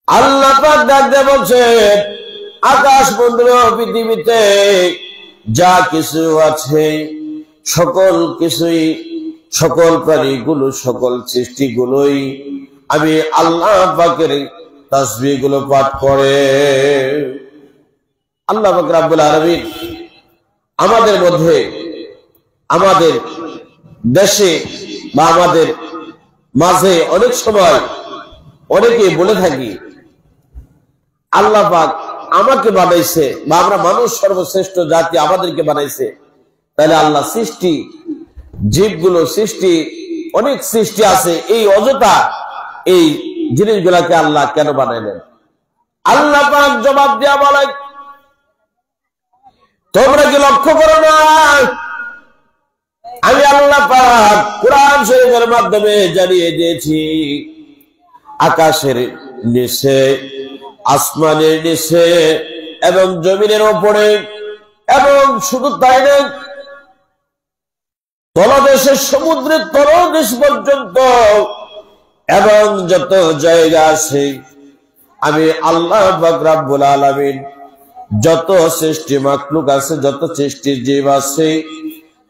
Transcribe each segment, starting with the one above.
আল্লাহ পাক ডাক দিয়ে বলছেন আকাশ মন্ডল পৃথিবীতে যা কিছু আছে সকল কিছুই, সকল প্রাণীগুলো, সকল সৃষ্টিগুলোই আমি আল্লাহ পাকের তাসবিহ গুলো পাঠ করে। আল্লাহ পাক রব্বুল আলামিন আমাদের মধ্যে, আমাদের দেশে বা আমাদের মাঝে অনেক সময় অনেকে বলে থাকি আল্লাহ পাক আমাকে বানাইছে বা আমরা মানুষ সর্বশ্রেষ্ঠ জাতি, আমাদেরকে বানাইছে, তাহলে আল্লাহ সৃষ্টি জীবগুলো, সৃষ্টি অনেক সৃষ্টি আছে, এই অযথা এই জিনিসগুলাকে আল্লাহ কেন বানাইলেন? আল্লাহ পাক জবাব দেয়া বলেন, তোমরা কি লক্ষ্য করো না আমি আল্লাহ পাক কোরআন শরীফের মাধ্যমে জানিয়ে দিয়েছি আকাশের নিচে, আসমানের নিচে এবং জমিনের উপরে, এবং শুধু তাই না তলদেশের সমুদ্রের তলদেশ পর্যন্ত এবং যত জায়গা আছে আমি আল্লাহ পাক রব্বুল আলামিন যত সৃষ্টি মাখলুক আছে, যত সৃষ্টি জীব আছে,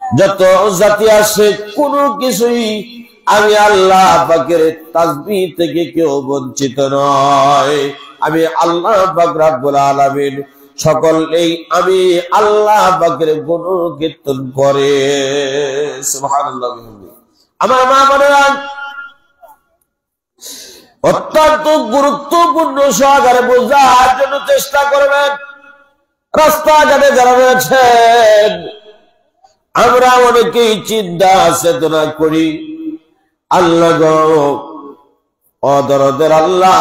যত জাতি আছে, কোনো কিছুই আমি আল্লাহ পাকের তাসবিহ থেকে কেউ বঞ্চিত নয়। আমি আল্লাহ পাক রব্বুল আলামিন সকল এই আমি আল্লাহ পাকের গুণকীর্তন করে। সুবহানাল্লাহ। আমার মা বোনেরা, অত্যন্ত গুরুত্বপূর্ণ সহকারে বোঝার জন্য চেষ্টা করবেন। রাস্তাঘাটে যারা রয়েছেন আমরা অনেকেই চিন্তা চেতনা করি, আল্লাহ গো অদরদের আল্লাহ,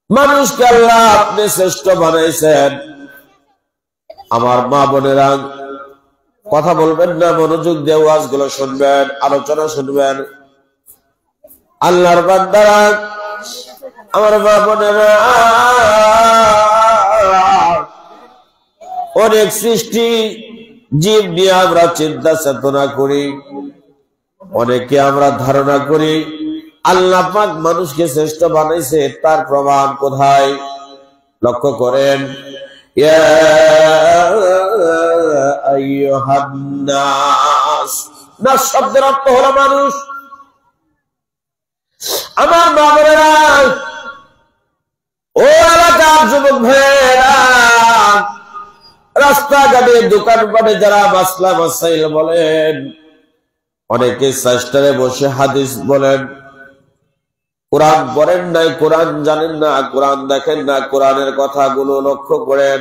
মানুষকে আল্লাহ আপনি শ্রেষ্ঠ বানাইছেন। আমার মা বোনেরা কথা বলবেন না, মনোযোগ দিয়ে ওয়াজগুলো শুনবেন, আলোচনা শুনবেন। আল্লাহর বান্দারা, আমার মা বোনেরা, অনেক সৃষ্টি জীব নিয়ে আমরা চিন্তা চেতনা করি, অনেকে আমরা ধারণা করি আল্লাহ পাক মানুষকে শ্রেষ্ঠ বানাইছে, তার প্রমাণ কোথায়? লক্ষ্য করেন, ইয়া আইয়ুহান নাস, নাস শব্দের অর্থ হলো মানুষ। আমার মা বোনেরা, ও এলাকার যুবক ভাইয়েরা, রাস্তাঘাটে দোকানপাটে যারা মাসলা মাসাইল বলেন, অনেকে চেষ্টারে বসে হাদিস বলেন, কোরআন পড়েন নাই, কোরআন জানেন না, কোরআন দেখেন না, কোরআনের কথাগুলো লক্ষ্য করেন।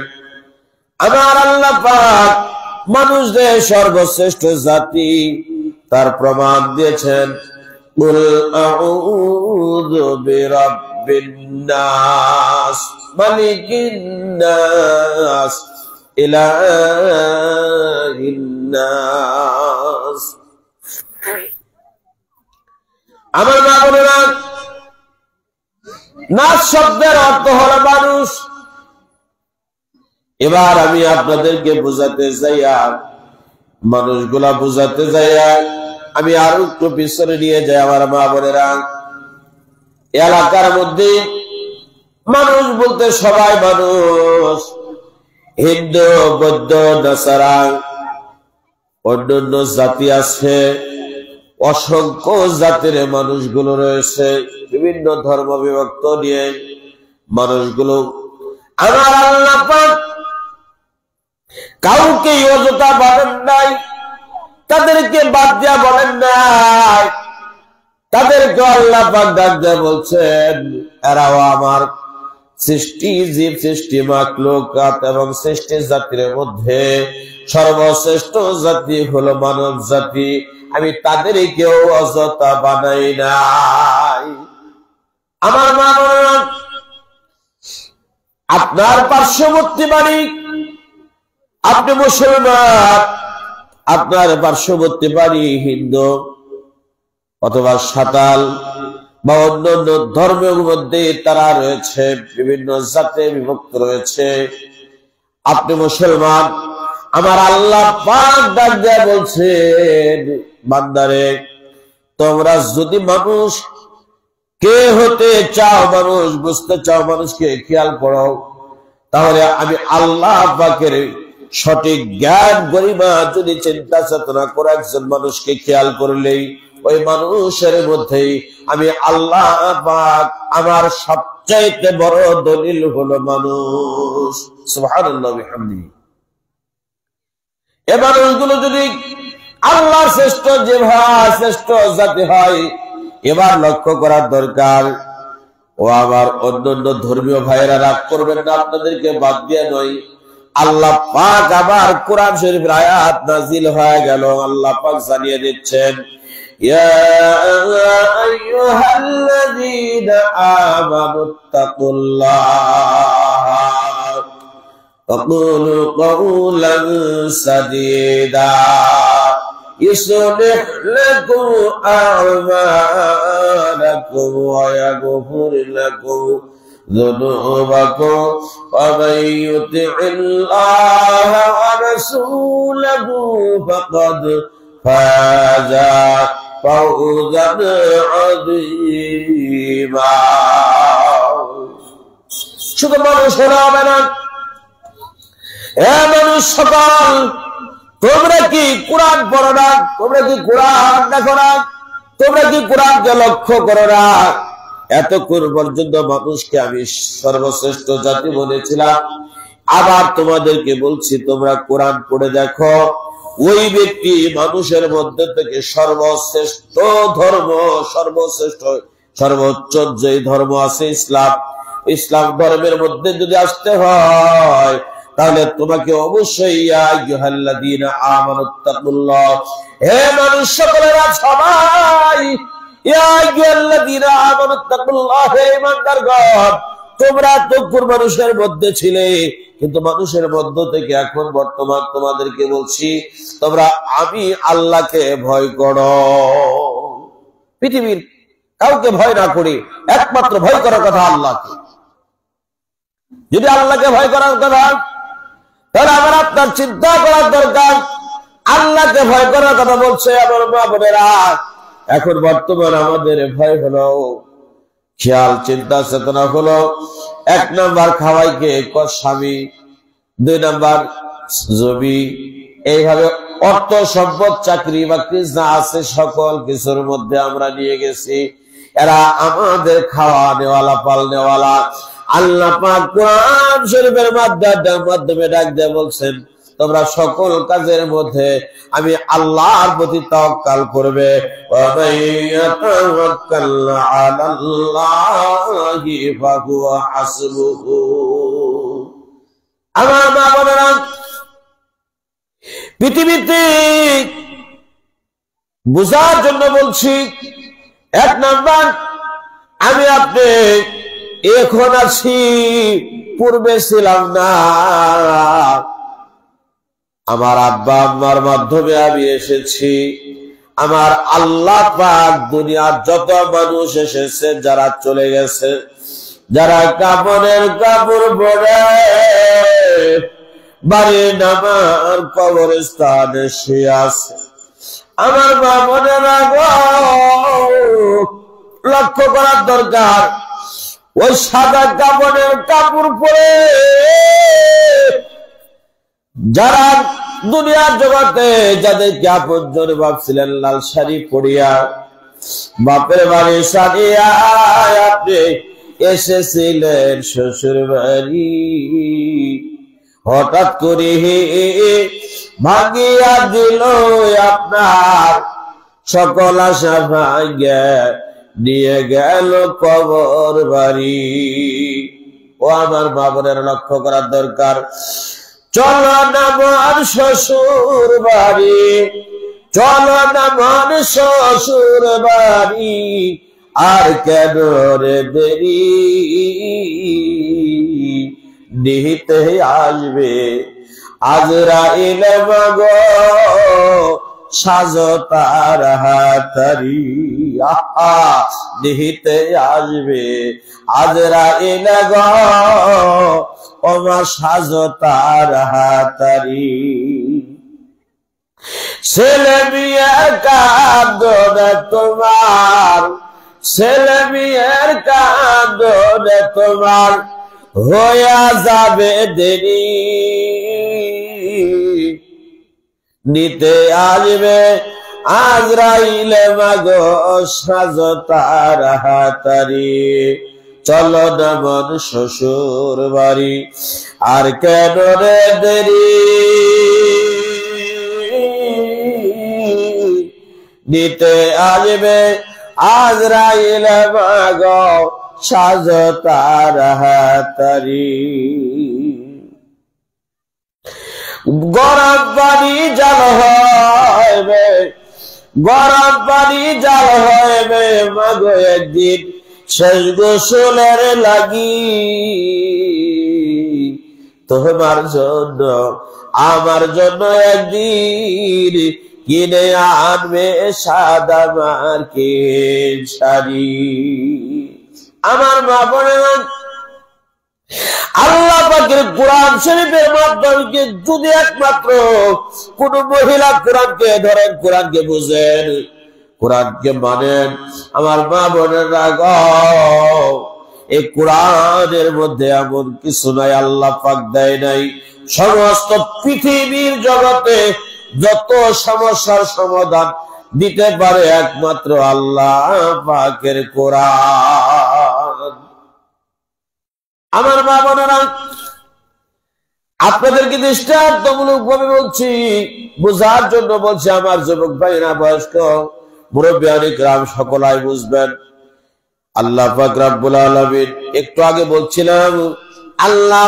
আমার আল্লাহ পাক মানুষদের সর্বশ্রেষ্ঠ জাতি, তার প্রমাণ দিয়েছেন। কুল আউযু বিরাব্বিন নাস, মালিকিন নাস, ইলাহিন নাস। আমার মা বোনেরা, নাস শব্দের অর্থ হলো মানুষ। এবার আমি আপনাদেরকে বুঝাতে যাইয়া, মানুষগুলা বুঝাতে যাইয়া আমি আরো একটু পিছনে নিয়ে যাই। আমার মা বোনেরা, এলাকার মধ্যে মানুষ বলতে সবাই মানুষ, হিন্দু, বৌদ্ধ, নাসারা, অন্যান্য জাতি আছে, অসংখ্য জাতির মানুষগুলো রয়েছে, বিভিন্ন ধর্ম বিভক্ত নিয়ে মানুষগুলো। আমার আল্লাহ পাক কাউকে অযথা বলেন নাই, তাদেরকে বাদ দিয়া বলেন নাই, তাদেরকে আল্লাহ পাক ডাক দিয়ে বলছেন এরাও আমার সৃষ্টি জীব, সৃষ্টি মাখলুকাত এবং সৃষ্টি জাতির মধ্যে সর্বশ্রেষ্ঠ জাতি হলো মানব জাতি। আমি তাদেরকেও অযথা বানাই নাই। আমার মা বোনেরা, আপনার পার্শ্ববর্তী বাড়ি, আপনি মুসলমান, আপনার পার্শ্ববর্তী বাড়ি হিন্দু অথবা সাঁওতাল বা অন্যান্য ধর্মের মধ্যে তারা রয়েছে, বিভিন্ন জাতে বিভক্ত রয়েছে। আপনি মুসলমান, আমার আল্লাহ পাক ডাক দিয়ে বলছেন বান্দারে, তোমরা যদি মানুষ কে হতে চাও মানুষ, বুঝতে চাও, মানুষকে খেয়াল করো, তাহলে আমি আল্লাহ পাকের সঠিক জ্ঞান গরিমা যদি চিন্তা চেতনা করে একজন মানুষকে খেয়াল করলেই ওই মানুষের মধ্যেই আমি আল্লাহ পাক আমার সবচাইতে বড় দলিল হলো মানুষ। সুবহানাল্লাহ বিহামদিহি। এ মানুষগুলো যদি আল্লাহর শ্রেষ্ঠ জিহ্বা, শ্রেষ্ঠ জাতি হয়, এবার লক্ষ্য করার দরকার। ও আমার অন্যান্য ধর্মীয় ভাইয়েরা রাগ করবেন না, আপনাদেরকে বাদ দিয়ে নয়। আল্লাহ পাক আবার কোরআন শরীফের আয়াত নাজিল হয়ে গেল, আল্লাহ পাক জানিয়ে দিচ্ছেন, ইয়া আইয়ুহাল্লাযীনা আমানুত্তাকুল্লাহ ওয়াকুলু কাওলান সাদীদা يصلح لكم أعمالكم ويغفر لكم ذنوبكم ومن يطع الله ورسوله فقد فاز فوزا عظيما। শুধু মানুষের হবে না, মানুষ সকল, তোমরা কি কোরআন পড়ো না? তোমরা কি কোরআন দেখো না? তোমরা কি কোরআনকে লক্ষ্য করো না? এতক্ষণ পর্যন্ত মানুষকে আমি সর্বশ্রেষ্ঠ জাতি বলেছিলাম, আবার তোমাদেরকে বলছি তোমরা কোরআন পড়ে দেখো। ওই ব্যক্তি মানুষের মধ্যে থেকে সর্বশ্রেষ্ঠ ধর্ম, সর্বশ্রেষ্ঠ সর্বোচ্চ যে ধর্ম আছে ইসলাম, ইসলাম ধর্মের মধ্যে যদি আসতে হয় তাহলে তোমাকে অবশ্যই ইয়া আইয়ুহাল্লাযীনা আমানুত্তাকুল্লাহ, হে মানুষ সকলেরা সবাই, ইয়া আইয়ুহাল্লাযীনা আমানুত্তাকুল্লাহ, হে ঈমানদারগণ, তোমরা তকবুর মানুষের মধ্যে ছিলে, কিন্তু মানুষের মধ্য থেকে এখন বর্তমান তোমাদেরকে বলছি তোমরা আমি আল্লাহকে ভয় করো। পৃথিবীর কাউকে ভয় না করি, একমাত্র ভয় করার কথা আল্লাহকে। যদি আল্লাহকে ভয় করার কথা, তাহলে আমার আপনার চিন্তা করার দরকার, আল্লাহকে ভয় করার কথা বলছে আমার মা বোনেরা। এখন বর্তমান আমাদের ভয় হলো, খেয়াল চিন্তা চেতনা হলো, 1 নাম্বার খাওয়াইকে স্বামী, 2 নাম্বার জমি, এইভাবে অর্থ সম্পদ চাকরি বাকরি যা আছে সকল কিছুর মধ্যে আমরা নিয়ে গেছি। এরা আমাদের খাওয়া নেওয়ালা, পাল নেওয়ালা। আল্লাহ পাক কোরআন শরীফের মাধ্যমে ডাক দিয়ে বলছেন তোমরা সকল কাজের মধ্যে আমি আল্লাহর প্রতি তাওয়াক্কুল করবে। ওয়া মাইয়াতাওয়াক্কাল আলাল্লাহি ফাহুয়া হাসবুহু। আমার মা বোনেরা, পৃথিবীতে বুঝার জন্য বলছি, 1 নাম্বার আমি আপনি এখন আছি, পূর্বে ছিলাম না। আমার আব্বা আম্মার মাধ্যমে আমি এসেছি। আমার আল্লাহ পাক দুনিয়ার যত মানুষ এসেছে, যারা চলে গেছে, যারা কাপড়ের কাপড় পরে বাড়ি নামার কবরস্থানে শুয়ে আছে, আমার মা বোনেরা লক্ষ্য করার দরকার। ওই সাদা কাপড়ের কাপড় পরে যারা দুনিয়ার জগতে যাদেরকে আপনজন ভাবছিলেন, লাল শাড়ি পরিয়া বাপের বাড়ি সারিয়া আপনি এসেছিলেন শ্বশুর বাড়ি, হঠাৎ করে ভাঙিয়া দিল আপনার সকল আশা, ভাঙিয়া নিয়ে গেল কবর বাড়ি। ও আমার মা বোনের লক্ষ্য করার দরকার। চলো না মন শ্বশুর বাড়ি, চলো না মন শ্বশুর বাড়ি, আর কেন রে দেরি, নিহিতে আসবে আজরাইল মাগো, সাজো তার হাতারি। আহা, নিহিতে আসবে আজরাইল গো, ওমা সাজো তার হাতারি। ছেলে মেয়ে কাঁদো না তোমার, ছেলে মেয়ের কাঁদনে তোমার হইয়া যাবে দেরি, নিতে আসবে আজরাইলে মাগো সাজো তাড়াতাড়ি, চলো না মন শ্বশুর বাড়ি আর কেন রে দেরি, নিতে আসবে আজরাইলে মাগো সাজো তাড়াতাড়ি। গরম পানি জাল হইবে, গরম পানি জাল হইবে মাগো একদিন শেষ গোসলের লাগি, তোমার জন্য আমার জন্য একদিন কিনে আনবে সাদা মার্কেট শাড়ি। আমার মা বোনেরা, আল্লাহ পাকের কোরআন শরীফের মাধ্যমে যদি একমাত্র কোন মহিলা কোরআনকে ধরেন, কোরআনকে বুঝেন, কোরআনকে মানেন, আমার মা বোনেরা গো, এই কোরআনের মধ্যে এমন কিছু নাই আল্লাহ পাক দেয় নাই। সমস্ত পৃথিবীর জগতে যত সমস্যার সমাধান দিতে পারে একমাত্র আল্লাহ পাকের কোরআন। আমার মা বোনেরা, আপনাদেরকে দৃষ্টান্তমূলক ভাবে বলছি, বোঝার জন্য বলছি। আমার যুবক ভাইরা, বয়স্ক মুরব্বিয়ানি কিরাম সকলাই বুঝবেন। আল্লাহ পাক রব্বুল আলামিন, একটু আগে বলছিলাম, আল্লাহ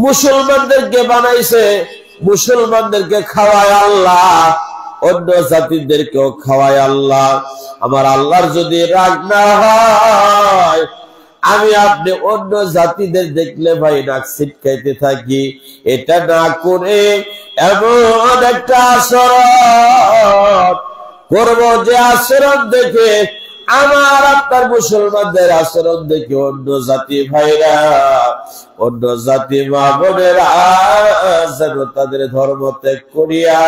মুসলমানদেরকে বানাইছে, মুসলমানদেরকে খাওয়ায় আল্লাহ, অন্য জাতিদেরকেও খাওয়ায় আল্লাহ। আমার আল্লাহর যদি রাগ না হয়, আমি আপনি অন্য জাতিদের দেখলে ভাই নাক ছিটকাইতে থাকি। এটা না করে এমন একটা আচরণ করব যে আচরণ দেখে আমার আপনার মুসলমানদের আচরণ দেখে অন্য জাতি ভাইরা, অন্য জাতি মা বোনেরা যেন তাদের ধর্ম ত্যাগ করিয়া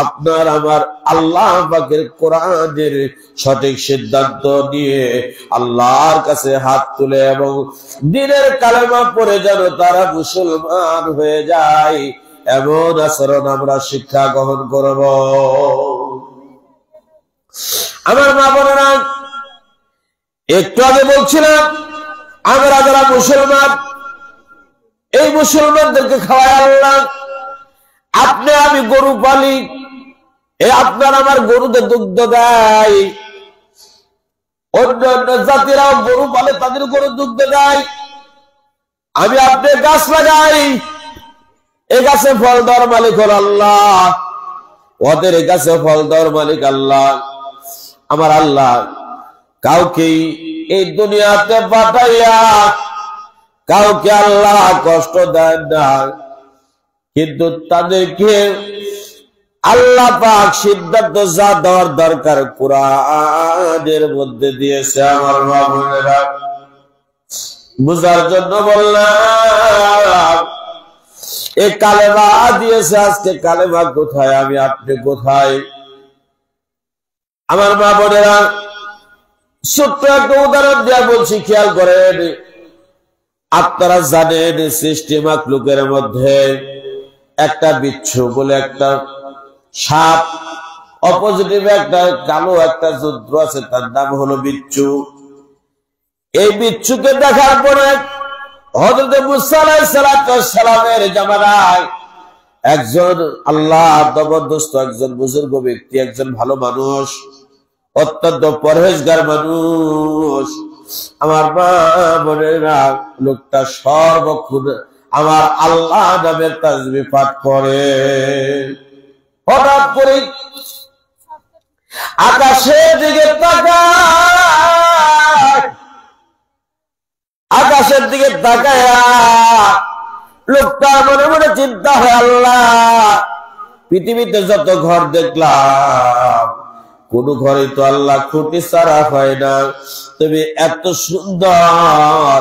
আপনার আমার আল্লাহ পাকের কোরআনের সঠিক সিদ্ধান্ত নিয়ে আল্লাহর কাছে হাত তুলে এবং দ্বীনের কালেমা পড়ে যেন তারা মুসলমান হয়ে যায়, এমন আচরণ আমরা শিক্ষা গ্রহণ করব। আমার মা বোনেরা, একটু আগে বলছিলাম, আমরা যারা মুসলমান, এই মুসলমানদেরকে খাওয়ায় আল্লাহ। আপনি আমি গরু পালি, আপনার আমার গরুদের দুগ্ধ দেয়, অন্য অন্য জাতিরাও গরু পালে, তাদের গরু দুগ্ধ দেয়। আমি আপনি গাছ লাগাই, এই গাছে ফল দেওয়ার মালিক হল আল্লাহ, ওদের গাছে ফল দেওয়ার মালিক আল্লাহ। আমার আল্লাহ কাউকে এই দুনিয়াতে পাঠাইয়া কাউকে আল্লাহ কষ্ট দেন না, কিন্তু তাদেরকে আল্লাহ পাক সিদ্ধান্ত যা দেওয়ার দরকার কোরআনের মধ্যে দিয়েছে। আমার মা বোনেরা, বুঝার জন্য বললাম, এই কালেমা দিয়েছে। আজকে কালেমা কোথায়, আমি আপনি কোথায়? আমার মা বোনেরা, ছোট্ট একটা উদাহরণ দেওয়া বলছি, খেয়াল করেন। আপনারা জানেন সৃষ্টি মাখলুকের মধ্যে একটা বিচ্ছু বলে একটা সাপ, অপোজিটিভে একটা কালো একটা জন্তু আছে, তার নাম হলো বিচ্ছু। এই বিচ্ছুকে দেখার পরে হযরত মুসা আলাইহিস সালামের জামানায় একজন আল্লাহ জবরদস্ত একজন বুজুর্গ ব্যক্তি, একজন ভালো মানুষ, অত্যন্ত পরহেজগার মানুষ। আমার মা বোনেরা, লোকটা সর্বক্ষণ আমার আল্লাহ নামের তাসবিহ পাঠ করে। হঠাৎ করে আকাশের দিকে তাকায়, আকাশের দিকে তাকায় লোকটা মনে মনে চিন্তা হয়, আল্লাহ, পৃথিবীতে যত ঘর দেখলাম কোন ঘরে তো আল্লাহ খুঁটি ছাড়া হয় না, তুমি এত সুন্দর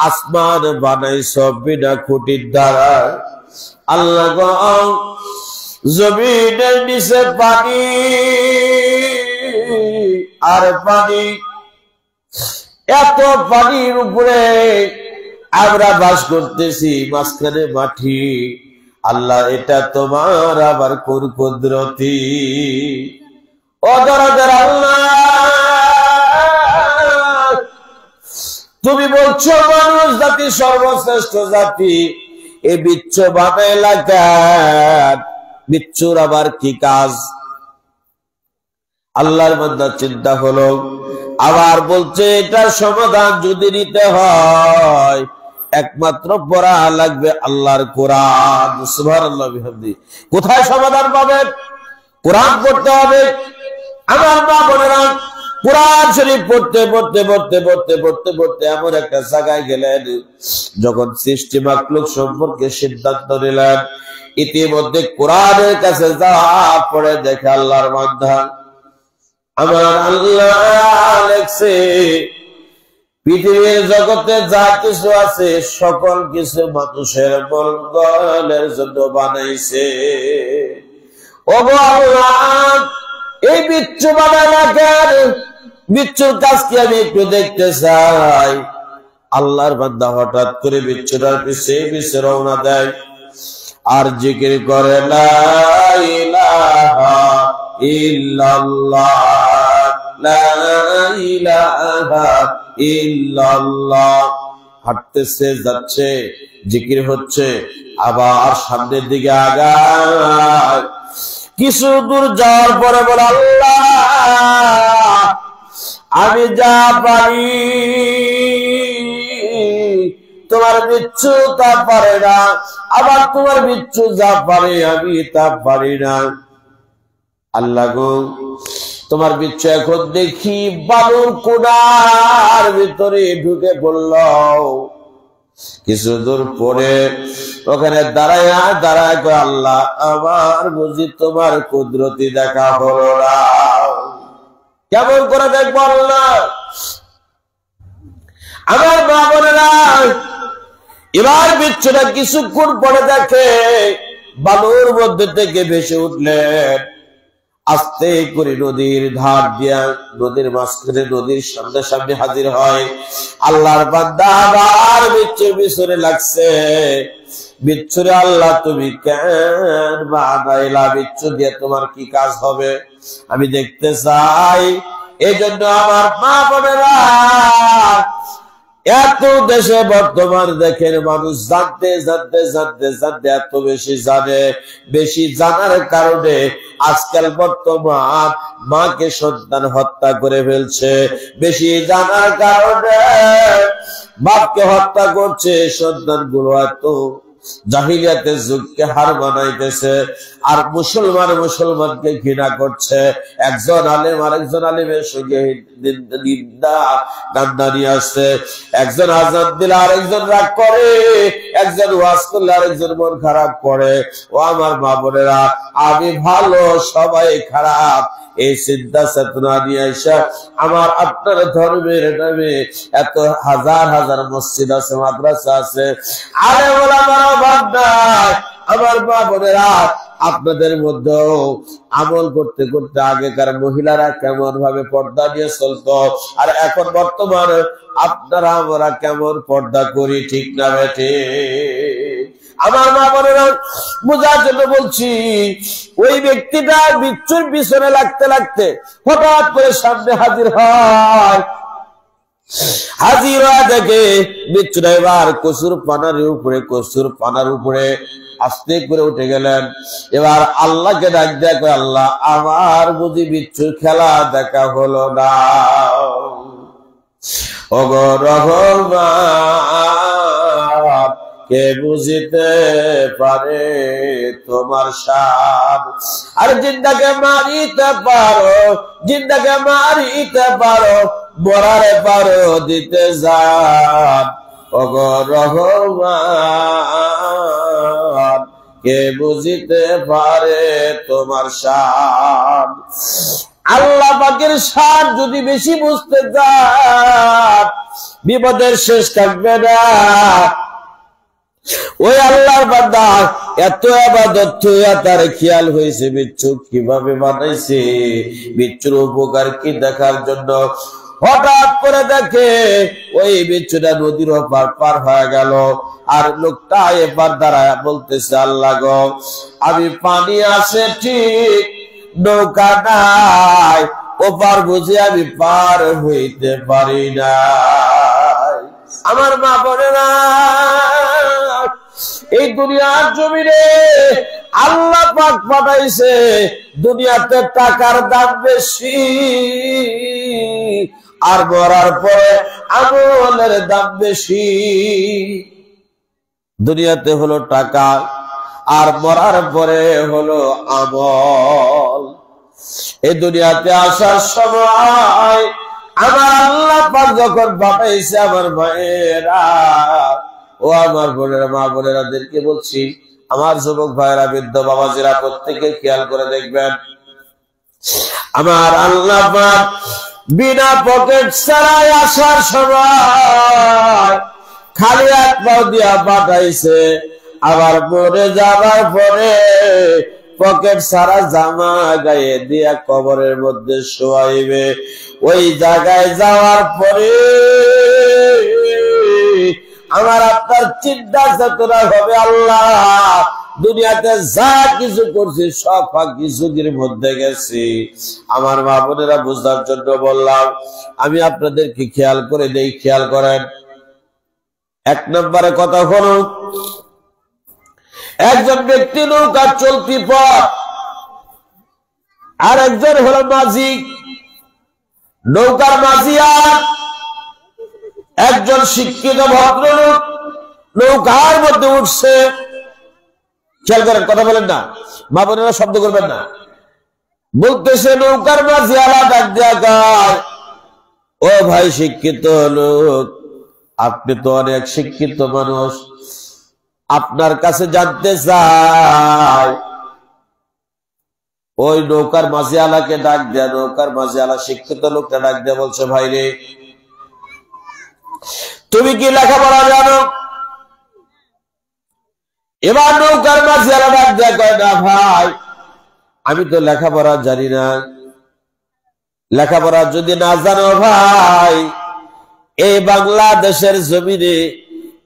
আসমান বানাইছ বিনা খুঁটির দ্বারা। আল্লাহ গো, জমিনের নিচে পানি আর পানি, এত পানির উপরে আমরা বাস করতেছি, মাঝখানে মাটি। আল্লাহ এটা তোমার আবার কুদরতি। ও দরদের আল্লাহ, তুমি বলছো মানুষ জাতি সর্বশ্রেষ্ঠ জাতি, এই বিচ্ছু বানা এলাকার বিচ্ছুর আবার কি কাজ? আল্লাহর বান্দা চিন্তা হলো, আবার বলছে এটার সমাধান যদি নিতে হয় একমাত্র পড়া লাগবে আল্লাহর কোরআন। সুবহানাল্লাহ বিহামদি। কোথায় সমাধান পাবেন? কোরআন পড়তে হবে। আমার মা বোনেরা, কোরআন শরীফ পড়তে পড়তে পড়তে পড়তে পড়তে পড়তে এমন একটা জায়গায় গেলেন, যখন সৃষ্টি মাখলুক সম্পর্কে সিদ্ধান্ত নিলেন, ইতিমধ্যে কোরআনের কাছে যাওয়া পড়ে দেখে আল্লাহর বান্দা, আমার আল্লাহ লেখছে পৃথিবীর জগতে যা কিছু আছে সকল কিছু মানুষের মঙ্গলের জন্য বানাইছে। ওগো আল্লাহ, এই বিচ্ছু বানালা কেন? বিচ্ছুর কাজ কি আমি একটু দেখতে চাই। আল্লাহর বান্দা হঠাৎ করে বিচ্ছুটার পিছে পিছে রওনা দেয় আর জিকির করে, লা ইলাহা ইল্লাল্লাহ, লা ইলাহা ইল্লাল্লাহ। হাঁটতেছে, যাচ্ছে, জিকির হচ্ছে, আবার সামনের দিকে আগায়। কিছু দূর যাওয়ার পরে বলে, আল্লাহ আমি যা পারি তোমার বিচ্ছু তা পারে না, আবার তোমার বিচ্ছু যা পারে আমি তা পারি না। আল্লাহ গো, তোমার বিচ্ছু এখন দেখি বালুর কোণার ভিতরে ঢুকে পড়ল। কিছু দূর পরে ওখানে দাঁড়ায় দাঁড়ায়, আল্লাহ আমার বুঝি তোমার কুদরতি দেখা হলো না। কেমন করে দেখবো আল্লাহ? আমার মা বোনেরা, এবার বিচ্ছুটা কিছুক্ষণ পরে দেখে বালুর মধ্যে থেকে ভেসে উঠলেন, আস্তে করে নদীর ধার দিয়া নদীর মাঝখানে নদীর সামনে সামনে হাজির হয়। আল্লাহর বান্দা আবার বিচ্ছুর পিছনে লাগছে। বিচ্ছুরে, আল্লাহ তুমি কেন বানাইলা? বিচ্ছু দিয়ে তোমার কি কাজ হবে আমি দেখতে চাই। এই জন্য আমার মা বোনেরা, এত দেশে বর্তমান দেখেন মানুষ জানতে জানতে জানতে জানতে এত বেশি জানে। বেশি জানার কারণে আজকাল বর্তমান মাকে সন্তান হত্যা করে ফেলছে। বেশি জানার কারণে বাপকে হত্যা করছে। সন্তান গুলো এত জাহিলিয়াতের যুগকে হার মানাইতেছে, আর মুসলমানকে ঘৃণা করছে। একজন আলেম আরেকজন আলেমের সঙ্গে নিন্দা গান্ডা নিয়ে আসছে। একজন আজান দিলে আরেকজন রাগ করে, একজন ওয়াজ করলে আরেকজন মন খারাপ করে। ও আমার মা বোনেরা, আমি ভালো সবাই খারাপ, এই চিন্তা চেতনা নিয়ে আসা আমার আপনার ধর্মের নামে এত হাজার হাজার মসজিদ আছে, মাদ্রাসা আছে, আরে বলা আমার মা বোনেরা, আপনাদের মধ্যেও আমল করতে করতে আগেকার মহিলারা কেমন ভাবে পর্দা নিয়ে চলতো, আর এখন বর্তমানে আপনারা আমরা কেমন পর্দা করি, ঠিক না বেঠে? আমার মা বোনেরা, বোঝার জন্য বলছি, ওই ব্যক্তিটা বিচ্ছুর পিছনে লাগতে লাগতে হঠাৎ করে সামনে হাজির হয়। হাজির হয়ে দেখে বিচ্ছুটা এবার কচুর পানার উপরে আস্তে করে উঠে গেলেন। এবার আল্লাহকে ডাক দেখো, আল্লাহ আমার বুঝি বিচ্ছুর খেলা দেখা হলো না। ওগো রহমান, কে বুঝিতে পারে তোমার শান? আর জিন্দাকে মারিতে পারো, জিন্দাকে মারিতে পারো, মরারে পারো দিতে যান। ওগো রহমান, কে বুঝিতে পারে তোমার শান? আল্লাহ পাকের শান যদি বেশি বুঝতে যান, বিপদের শেষ থাকবে না। ওই আল্লাহর বান্দা এত ইবাদত তার খেয়াল হয়েছে বিচ্ছু কিভাবে বানাইছে, বিচ্ছুর উপকার কি দেখার জন্য হঠাৎ করে দেখে ওই বিচ্ছুটা নদীর ওপার পার হয়ে গেল, আর লোকটা এবার দাঁড়ায় বলতেছে, আল্লাহ গো, আমি পানি আসে ঠিক, নৌকা নাই, ওপার বুঝে আমি পার হইতে পারি না। আমার মা বোনেরা, এই দুনিয়ার জমিনে আল্লাহ পাক পাঠাইছে, দুনিয়াতে টাকার দাম বেশি, আর মরার পরে আমলের দাম বেশি। দুনিয়াতে হলো টাকা, আর মরার পরে হলো আমল। এই দুনিয়াতে আসার সময় আমার আল্লাহ পাক যখন পাঠাইছে, আমার মায়েরা, ও আমার বোনেরা, মা বোনেরাদেরকে বলছি, আমার যুবক ভাইয়েরা, বৃদ্ধ বাবাজিরা, প্রত্যেকে খেয়াল করে দেখবেন, আমার আল্লাহ পাক বিনা পকেট ছাড়াই আসার সময় খালি এক পাও দিয়া পাঠাইছে, আবার মরে যাবার পরে পকেট ছাড়া জামা গায়ে দিয়া কবরের মধ্যে শোয়াইবে। ওই জায়গায় যাওয়ার পরে আমার আপনার চিন্তা চেতনা হবে, আল্লাহ দুনিয়াতে যা কিছু করছি সব ফাঁকি ঝুঁকির মধ্যে গেছি। আমার মা বোনেরা, বুঝার জন্য বললাম, আমি আপনাদেরকে খেয়াল করে দেই, খেয়াল করেন। এক নম্বরে কথা হলো, একজন ব্যক্তি নৌকার চলতি পথ, আর একজন হলো মাঝি। নৌকার মাঝি আর একজন শিক্ষিত ভদ্রলোক নৌকার মধ্যে উঠছে। খেয়াল করেন, কথা বলেন না, মা বোনেরা শব্দ করবেন না। বলতেছে নৌকার মাঝি আলাদা জায়গায়, ও ভাই শিক্ষিত লোক, আপনি তো অনেক শিক্ষিত মানুষ, আপনার কাছে জানতে চাই। ওই নৌকার মাঝি আলাকে ডাক দেয়া, নৌকার মাঝি আলা শিক্ষিত লোকটা ডাক দেয়া বলছে, ভাই রে, তুমি কি লেখাপড়া জানো? এবার নৌকার মাঝি আলা ডাক দেয়া কয়, না ভাই, আমি তো লেখাপড়া জানি না। লেখাপড়া যদি না জানো ভাই, এই বাংলাদেশের জমিনে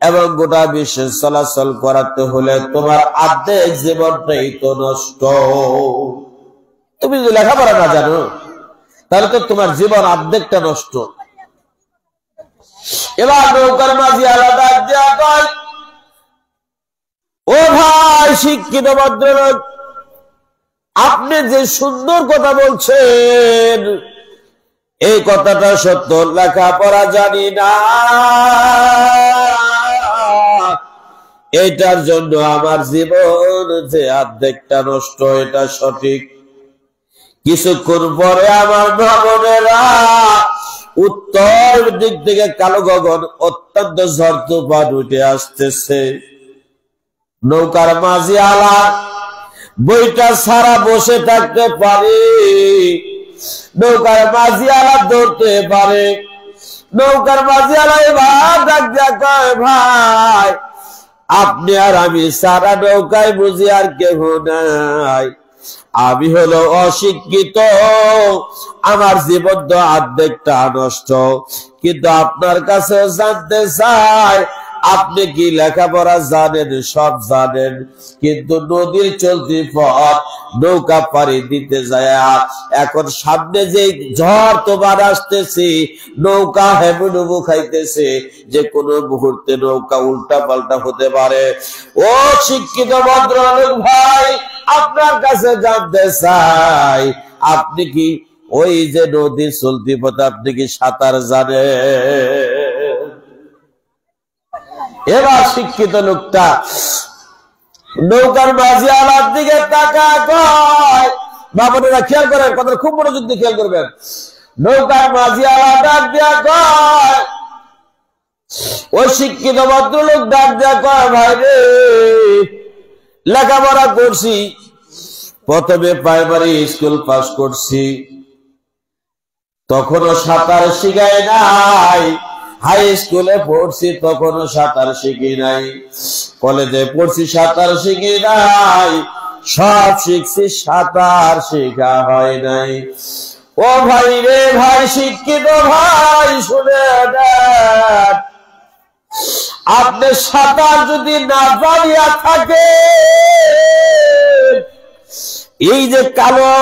এবং গোটা বিশ্বে চলাচল করাতে হলে তোমার অর্ধেক জীবনটাই তো নষ্ট। তুমি যদি লেখাপড়া না জানো, তাহলে তো তোমার জীবন অর্ধেকটা নষ্ট। এবার নৌকার মাঝি আলাদা দেয়া কয়, ও ভাই শিক্ষিত ভদ্রলোক, আপনি যে সুন্দর কথা বলছেন, এই কথাটা সত্য, লেখাপড়া জানি না, এটার জন্য আমার জীবন যে অর্ধেকটা নষ্ট, এটা সঠিক। কিছুক্ষণ পরে আমার ভ্রমণেরা উত্তর দিক থেকে কালো গগন, অত্যন্ত ঝড় তুফান উঠে আসতেছে। নৌকার মাঝি আলা বইটা সারা বসে থাকতে পারে, নৌকার মাঝি আলা ধরতে পারে। নৌকার মাঝি আলা এবার ডাক দিয়া কয়, ভাই আপনি আর আমি সারা নৌকায় বুঝি আর কেহ নাই, আমি হলো অশিক্ষিত, আমার জীবন তো অর্ধেকটা নষ্ট। কিন্তু আপনার কাছে জানতে চাই, আপনি কি লেখাপড়া জানেন? সব জানেন, কিন্তু নদীর চলতি পথ নৌকা পাড়ি দিতে যায়, এখন সামনে যে ঝড় তোমার আসতেছে, নৌকা হেবুডুবু খাইতেছে, যে কোনো মুহূর্তে নৌকা উল্টা পাল্টা হতে পারে। ও শিক্ষিত ভদ্রলোক ভাই, আপনার কাছে জানতে চাই, আপনি কি ওই যে নদীর চলতি পথে আপনি কি সাঁতার জানেন? এবার শিক্ষিত লোকটা নৌকার মাঝি আলার দিকে তাকায় কয়, বাবুরা খেয়াল করেন, কথা খুব মনোযোগ দিয়ে খেয়াল করবেন। নৌকার মাঝি আলা ডাক দিয়া কয়, ওই শিক্ষিত ভদ্রলোক ডাক দিয়া কয়, ভাই রে, লেখাপড়া করছি, প্রথমে প্রাইমারি স্কুল পাস করছি, তখনও সাঁতার শিখায় নাই। হাই স্কুলে পড়ছি, তখনও সাঁতার শিখি নাই। কলেজে পড়ছি, সাঁতার শিখি নাই। সব শিখছি, সাঁতার শেখা হয় নাই। ও ও ভাই রে ভাই, শিক্ষিত ভাই শুনে দেন, আপনি সাঁতার যদি না জানিয়া থাকে, এই যে কালো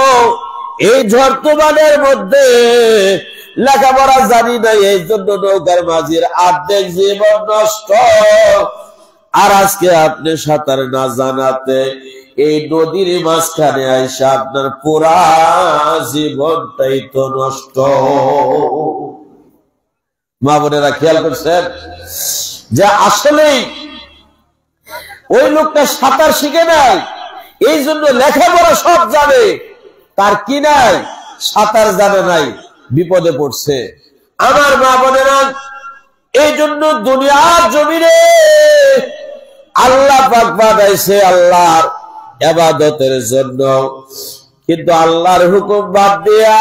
এই ঝড়-তুফানের মধ্যে লেখাপড়া জানি না, এই জন্য নৌকার মাঝির অর্ধেক জীবন নষ্ট। আর আজকে আপনি সাঁতার না জানাতে এই নদীর মাঝখানে আইসা আপনার পুরা জীবনটাই তো নষ্ট। মা বোনেরা খেয়াল করছেন যে আসলেই ওই লোকটা সাঁতার শিখে নাই, এই জন্য লেখাপড়া সব জানে, তার কি নাই, সাঁতার জানে নাই, বিপদে পড়ছে। আমার মা বোনেরা, এই জন্য দুনিয়ার জমিনে আল্লাহ পাক পাঠাইছে আল্লাহর ইবাদতের জন্য, কিন্তু আল্লাহর হুকুম বাদ দিয়া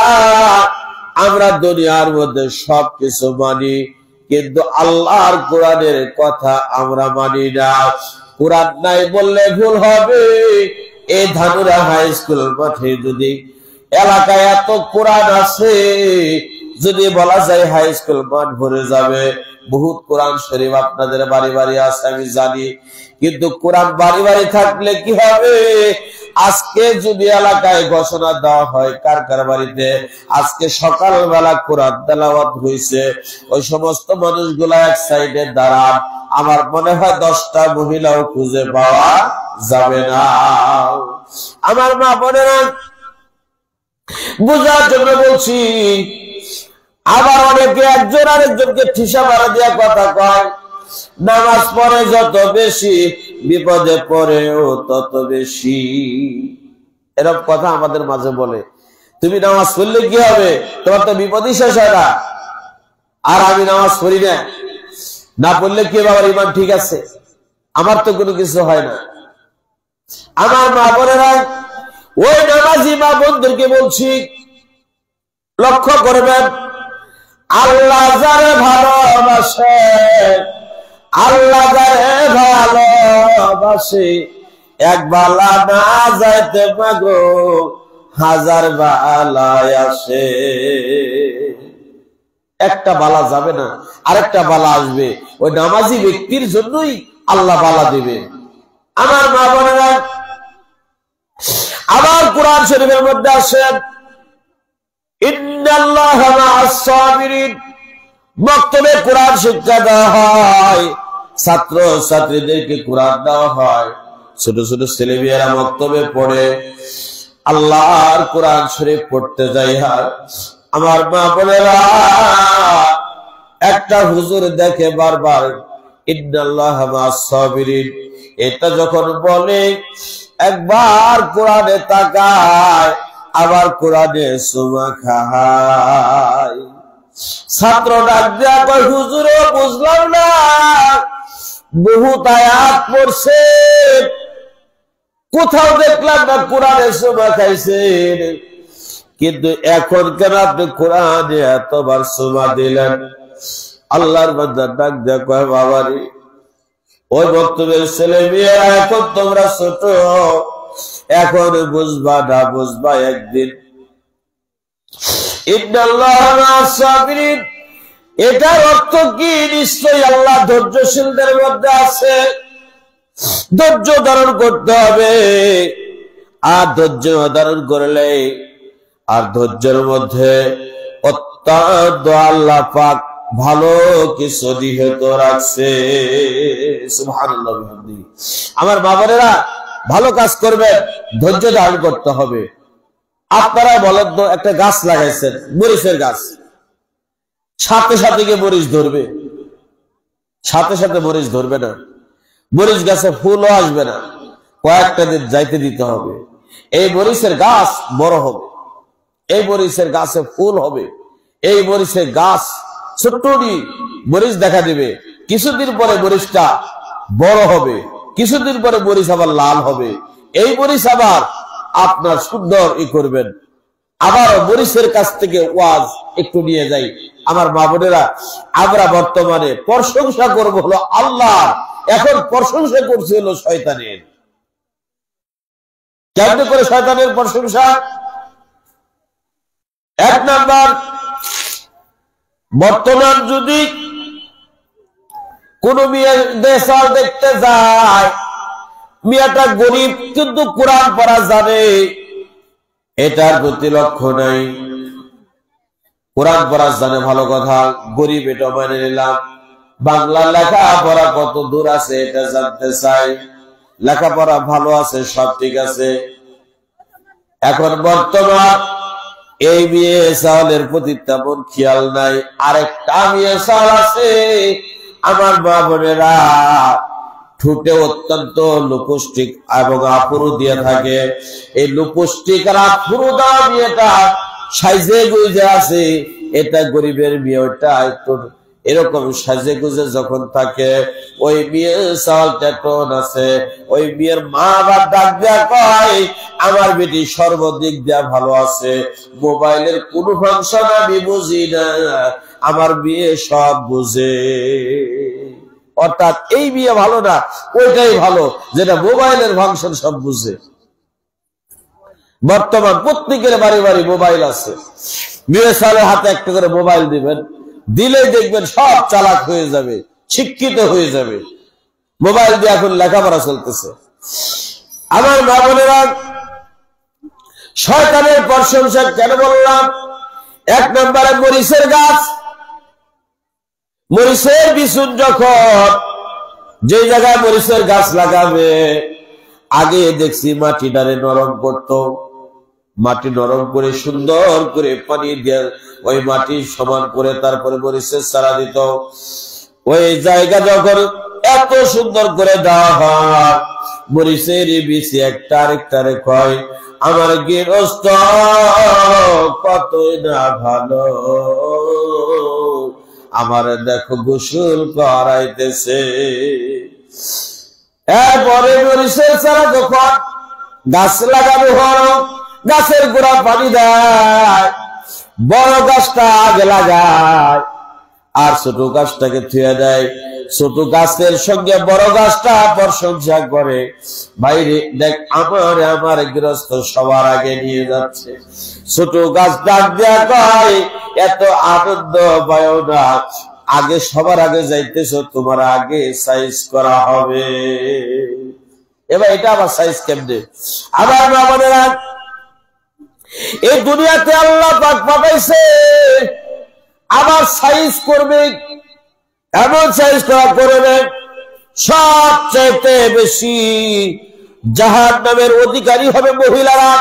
আমরা দুনিয়ার মধ্যে সবকিছু মানি, কিন্তু আল্লাহর কোরআনের কথা আমরা মানি না। কোরআন নাই বললে ভুল হবে। এই ধানুরা হাই স্কুল মাঠে যদি এলাকায় এত কোরআন আছে, যদি বলা যায় হাই স্কুল মাঠ ভরে যাবে। বহুত কোরআন শরীফ আপনাদের বাড়ি বাড়ি আছে আমি জানি, কিন্তু কোরআন বাড়ি বাড়ি থাকলে কি হবে? আজকে যদি এলাকায় ঘোষণা দেওয়া হয় কার কার বাড়িতে আজকে সকালবেলা কোরআন তেলাওয়াত হয়েছে, ওই সমস্ত মানুষগুলা এক সাইডে দাঁড়ান, আমার মনে হয় 10টা মহিলাও খুঁজে পাওয়া যাবে না। আমার মা বোনেরা, বুঝার জন্য বলছি। আবার অনেকে একজন আরেকজনকে ঠিসা মারা দিয়া কথা কয়, নামাজ পড়ে যত বেশি বিপদে পড়েও তত বেশি। এরকম কথা আমাদের মাঝে বলে। তুমি নামাজ পড়লে কি হবে? তোমার তো বিপদই শেষ হয় না। আর আমি নামাজ পড়ি না, না পড়লে কি বাবার ইমান ঠিক আছে? আমার তো কোনো কিছু হয় না। আমার মা বোনেরা, ওই নামাজি মা বোনদেরকে বলছি, লক্ষ্য করবেন, আল্লাহ যারে ভালোবাসে, আল্লাহ যারে ভালোবাসে, এক বালা না যাইতে মাগো হাজার বালায় আসে। একটা বালা যাবে না, আরেকটা বালা আসবে। ওই নামাজি ব্যক্তির জন্যই আল্লাহ বালা দেবে। আমার মা বোনেরা, আবার কোরআন শরীফের মধ্যে আসেন, ইন্নাল্লাহা মা'আস সাবিরিন। মক্তবে কোরআন শিক্ষা দেওয়া হয়, ছাত্র ছাত্রীদেরকে কোরআন দেওয়া হয়, ছোট ছোট ছেলেমেয়েরা মক্তবে পড়ে আল্লাহর কোরআন শরীফ পড়তে যায়। আমার মা বোনেরা, একটা হুজুর দেখে বারবার ইন্নাল্লাহা মা'আস সাবিরিন, এটা যখন বলে একবার কোরআনে তাকায়, আবার কোরআনে সুমা খায়। ছাত্র ডাক দেয়া কয়, হুজুরও বুঝলাম না, বহুত আয়াত পড়ছে, কোথাও দেখলাম না কোরআনে সুমা খাইছেন, কিন্তু এখন কেন আপনি কোরআনে এতবার সুমা দিলেন? আল্লাহর বান্দা ডাক দেয়া কয়, বাবারে, ওই বক্তব্যের ছেলে মেয়েরা এখন তোমরা ছোট, এখন বুঝবা না, বুঝবা একদিন। ইন্নাল্লাহা মা'আস সাবিরিন, এটার অর্থ কি? নিশ্চয়ই আল্লাহ ধৈর্যশীলদের মধ্যে আছে। ধৈর্য ধারণ করতে হবে, আর ধৈর্য ধারণ করলে, আর ধৈর্যের মধ্যে অত্যন্ত আল্লাহ পাক ভালো কিছু নিহিত রাখছে। সুবহানাল্লাহ বিহামদিহি। আমার মা বোনেরা, ভালো কাজ করবেন, ধৈর্য ধারণ করতে হবে। আপনারা বলেন তো, একটা গাছ লাগাইছেন, মরিচের গাছ, সাথে সাথে গিয়ে মরিচ ধরবে? সাথে সাথে মরিচ ধরবে না। মরিচ গাছে ফুলও আসবে না, কয়েকটা দিন যাইতে দিতে হবে। এই মরিচের গাছ বড় হবে, এই মরিচের গাছে ফুল হবে, এই মরিচের গাছ ছোট্টটি মরিচ দেখা দিবে। কিছুদিন পরে মরিচটা বড় হবে, কিছুদিন পরে মরিচ আবার লাল হবে। এই মরিচ আবার আপনার সুন্দর করবেন। আবার মরিচের কাছ থেকে ওয়াজ একটু নিয়ে যাই। আমার মা বোনেরা, আমরা বর্তমানে প্রশংসা করবো হলো আল্লাহ, এখন প্রশংসা করছে হলো শয়তানের। কেমন করে শয়তানের প্রশংসা? এক নাম্বার, বর্তমান যদি কোন মেয়ে দেশাল দেখতে যায়, মেয়েটা গরিব কিন্তু কোরআন পড়া জানে, এটার প্রতি লক্ষ্য নাই। কোরআন পড়া জানে ভালো কথা, গরিব এটা মেনে নিলাম, বাংলা লেখাপড়া কত দূর আছে এটা জানতে চাই, লেখাপড়া ভালো আছে সব ঠিক আছে। এখন বর্তমান এই মেয়ে চাওয়ালের প্রতি তেমন খেয়াল নাই। আরেকটা মেয়ে চাওয়াল আছে, আমার মা বোনেরা ঠোঁটে অত্যন্ত লুপস্টিক এবং আপুরু দিয়ে থাকে। এই লুপস্টিক আর আপুরু দেওয়া মেয়েটা সাইজে গুজে আছে, এটা গরিবের মেয়ে, ওইটা একটু এরকম সাজে গুজে যখন থাকে, ওই মেয়ে চাল টেটন আছে, ওই মেয়ের মা বাপ ডাক দেয়া কয় আমার বেটি সর্বদিক দিয়া ভালো আছে, মোবাইলের কোন ফাংশন আমি বুঝি না, আমার বিয়ে সব বুঝে। অর্থাৎ এই বিয়ে ভালো না, ওইটাই ভালো যেটা মোবাইলের ফাংশন সব বুঝে। বর্তমান প্রত্যেকের বাড়ি বাড়ি মোবাইল আছে, মেয়ে সালের হাতে একটা করে মোবাইল দিবেন, দিলেই দেখবেন সব চালাক হয়ে যাবে, শিক্ষিত হয়ে যাবে। মোবাইল দিয়ে এখন লেখাপড়া চলতেছে। আমার মা বোনেরা, শয়তানের প্রশংসা কেন বললাম? এক নম্বরে মরিচের গাছ, মরিচের বিচুন যখন যে জায়গায় মরিচের গাছ লাগাবে, আগে দেখছি মাটিটারে নরম করতো, মাটি নরম করে সুন্দর করে পানি দিয়ে ওই মাটি সমান করে তারপরে মরিচের চারা দিত। ওই জায়গা যখন এত সুন্দর করে দেওয়া হয়, মরিচের বীজ একটা আরেকটারে কয় আমার গৃহস্থ কতই না ভালো, আমার দেখো গোসল করাইতেছে। এরপরে মরিচের চারা যখন গাছ লাগানো হয়, গাছের গোড়া পানি দেয়, বড় গাছটা আগে লাগায় আর ছোট গাছটাকে থুয়ে দেয়। ছোট গাছের সঙ্গে বড় গাছটা প্রশংসা করে, বাইরে দেখ আমার গৃহস্থ সবার আগে নিয়ে যাচ্ছে। ছোট গাছ ডাক দেয়া কয় এত আনন্দ পায় না, আগে সবার আগে যাইতেছ, তোমার আগে সাইজ করা হবে। এবার এটা আবার সাইজ কেমনে? আবার মা বোনেরা, এই দুনিয়াতে আল্লাহ পাক পাঠাইছে আবার সাইজ করবে, এমন সাইজ করা করবে সবচেয়ে বেশি জাহান্নামের অধিকারী হবে মহিলারা,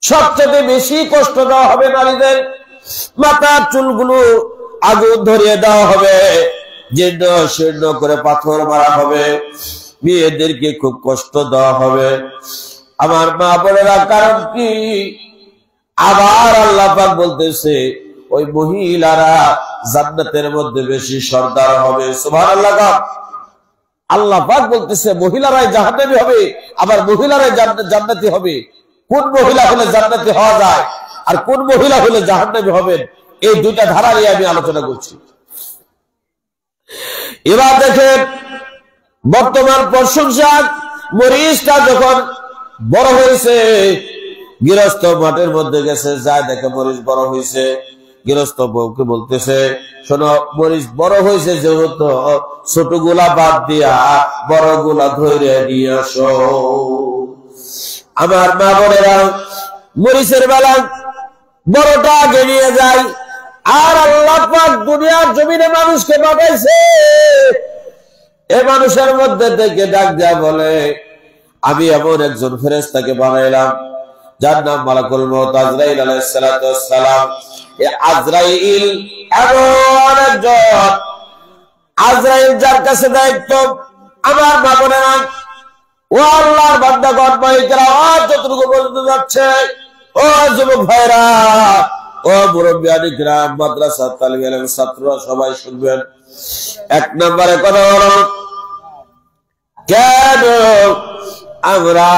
সবচেয়ে বেশি কষ্ট দেওয়া হবে নারীদের, মাথার চুলগুলো আগুন ধরিয়ে দেওয়া হবে, জীর্ণ শীর্ণ করে পাথর মারা হবে, মেয়েদেরকে খুব কষ্ট দেওয়া হবে। আমার মা বোনেরা, কারণ কি? আবার আল্লাহ পাক বলতেছে ওই মহিলারা জান্নাতের মধ্যে বেশি সর্দার হবে। সুবহানাল্লাহ। আল্লাহ পাক বলতেছে মহিলারাই জাহান্নামী হবে, আবার মহিলারাই জান্নাতি হবে। কোন মহিলা হলে জান্নাতি হওয়া যায় আর কোন মহিলা হলে জাহান্নামী হবেন, এই দুইটা ধারা নিয়ে আমি আলোচনা করছি। এবার দেখেন, বর্তমান প্রশংসা, মরিচটা যখন বড় হয়েছে, গৃহস্থ মাঠের মধ্যে গেছে, যায় দেখে মরিচ বড় হয়েছে, গৃহস্থ বউকে বলতেছে শোনো, মরিচ বড় হয়েছে যেহেতু ছোট গুলা বাদ দিয়া বড় গুলা ধরে নিয়ে আসো। আমার মা বোনেরা, মরিচের বেলা বড়টা আগে নিয়ে যায়। আর আল্লাহ পাক দুনিয়ার জমিনে মানুষকে পাঠাইছে, এ মানুষের মধ্যে থেকে ডাক দেয়া বলে আমি এমন একজন ফেরেশতাকে বানাইলাম যার নাম মালাকুল মউত আজরাইল আলাইহিস সালাতু ওয়াস সালাম। এই আজরাইল এমন একজন, আজরাইল যার কাছে দায়িত্ব, আমার মা বোনেরা, ও আল্লাহর বান্দাগণ, মাইকেরা যতটুকু বলতে যাচ্ছে, ও যুবক ভাইরা, ও মুরব্বিয়ানি কিরাম, মাদ্রাসা তালিবে ইলম ছাত্ররা সবাই শুনবেন। এক নম্বরে কথা হলো, কেন আমরা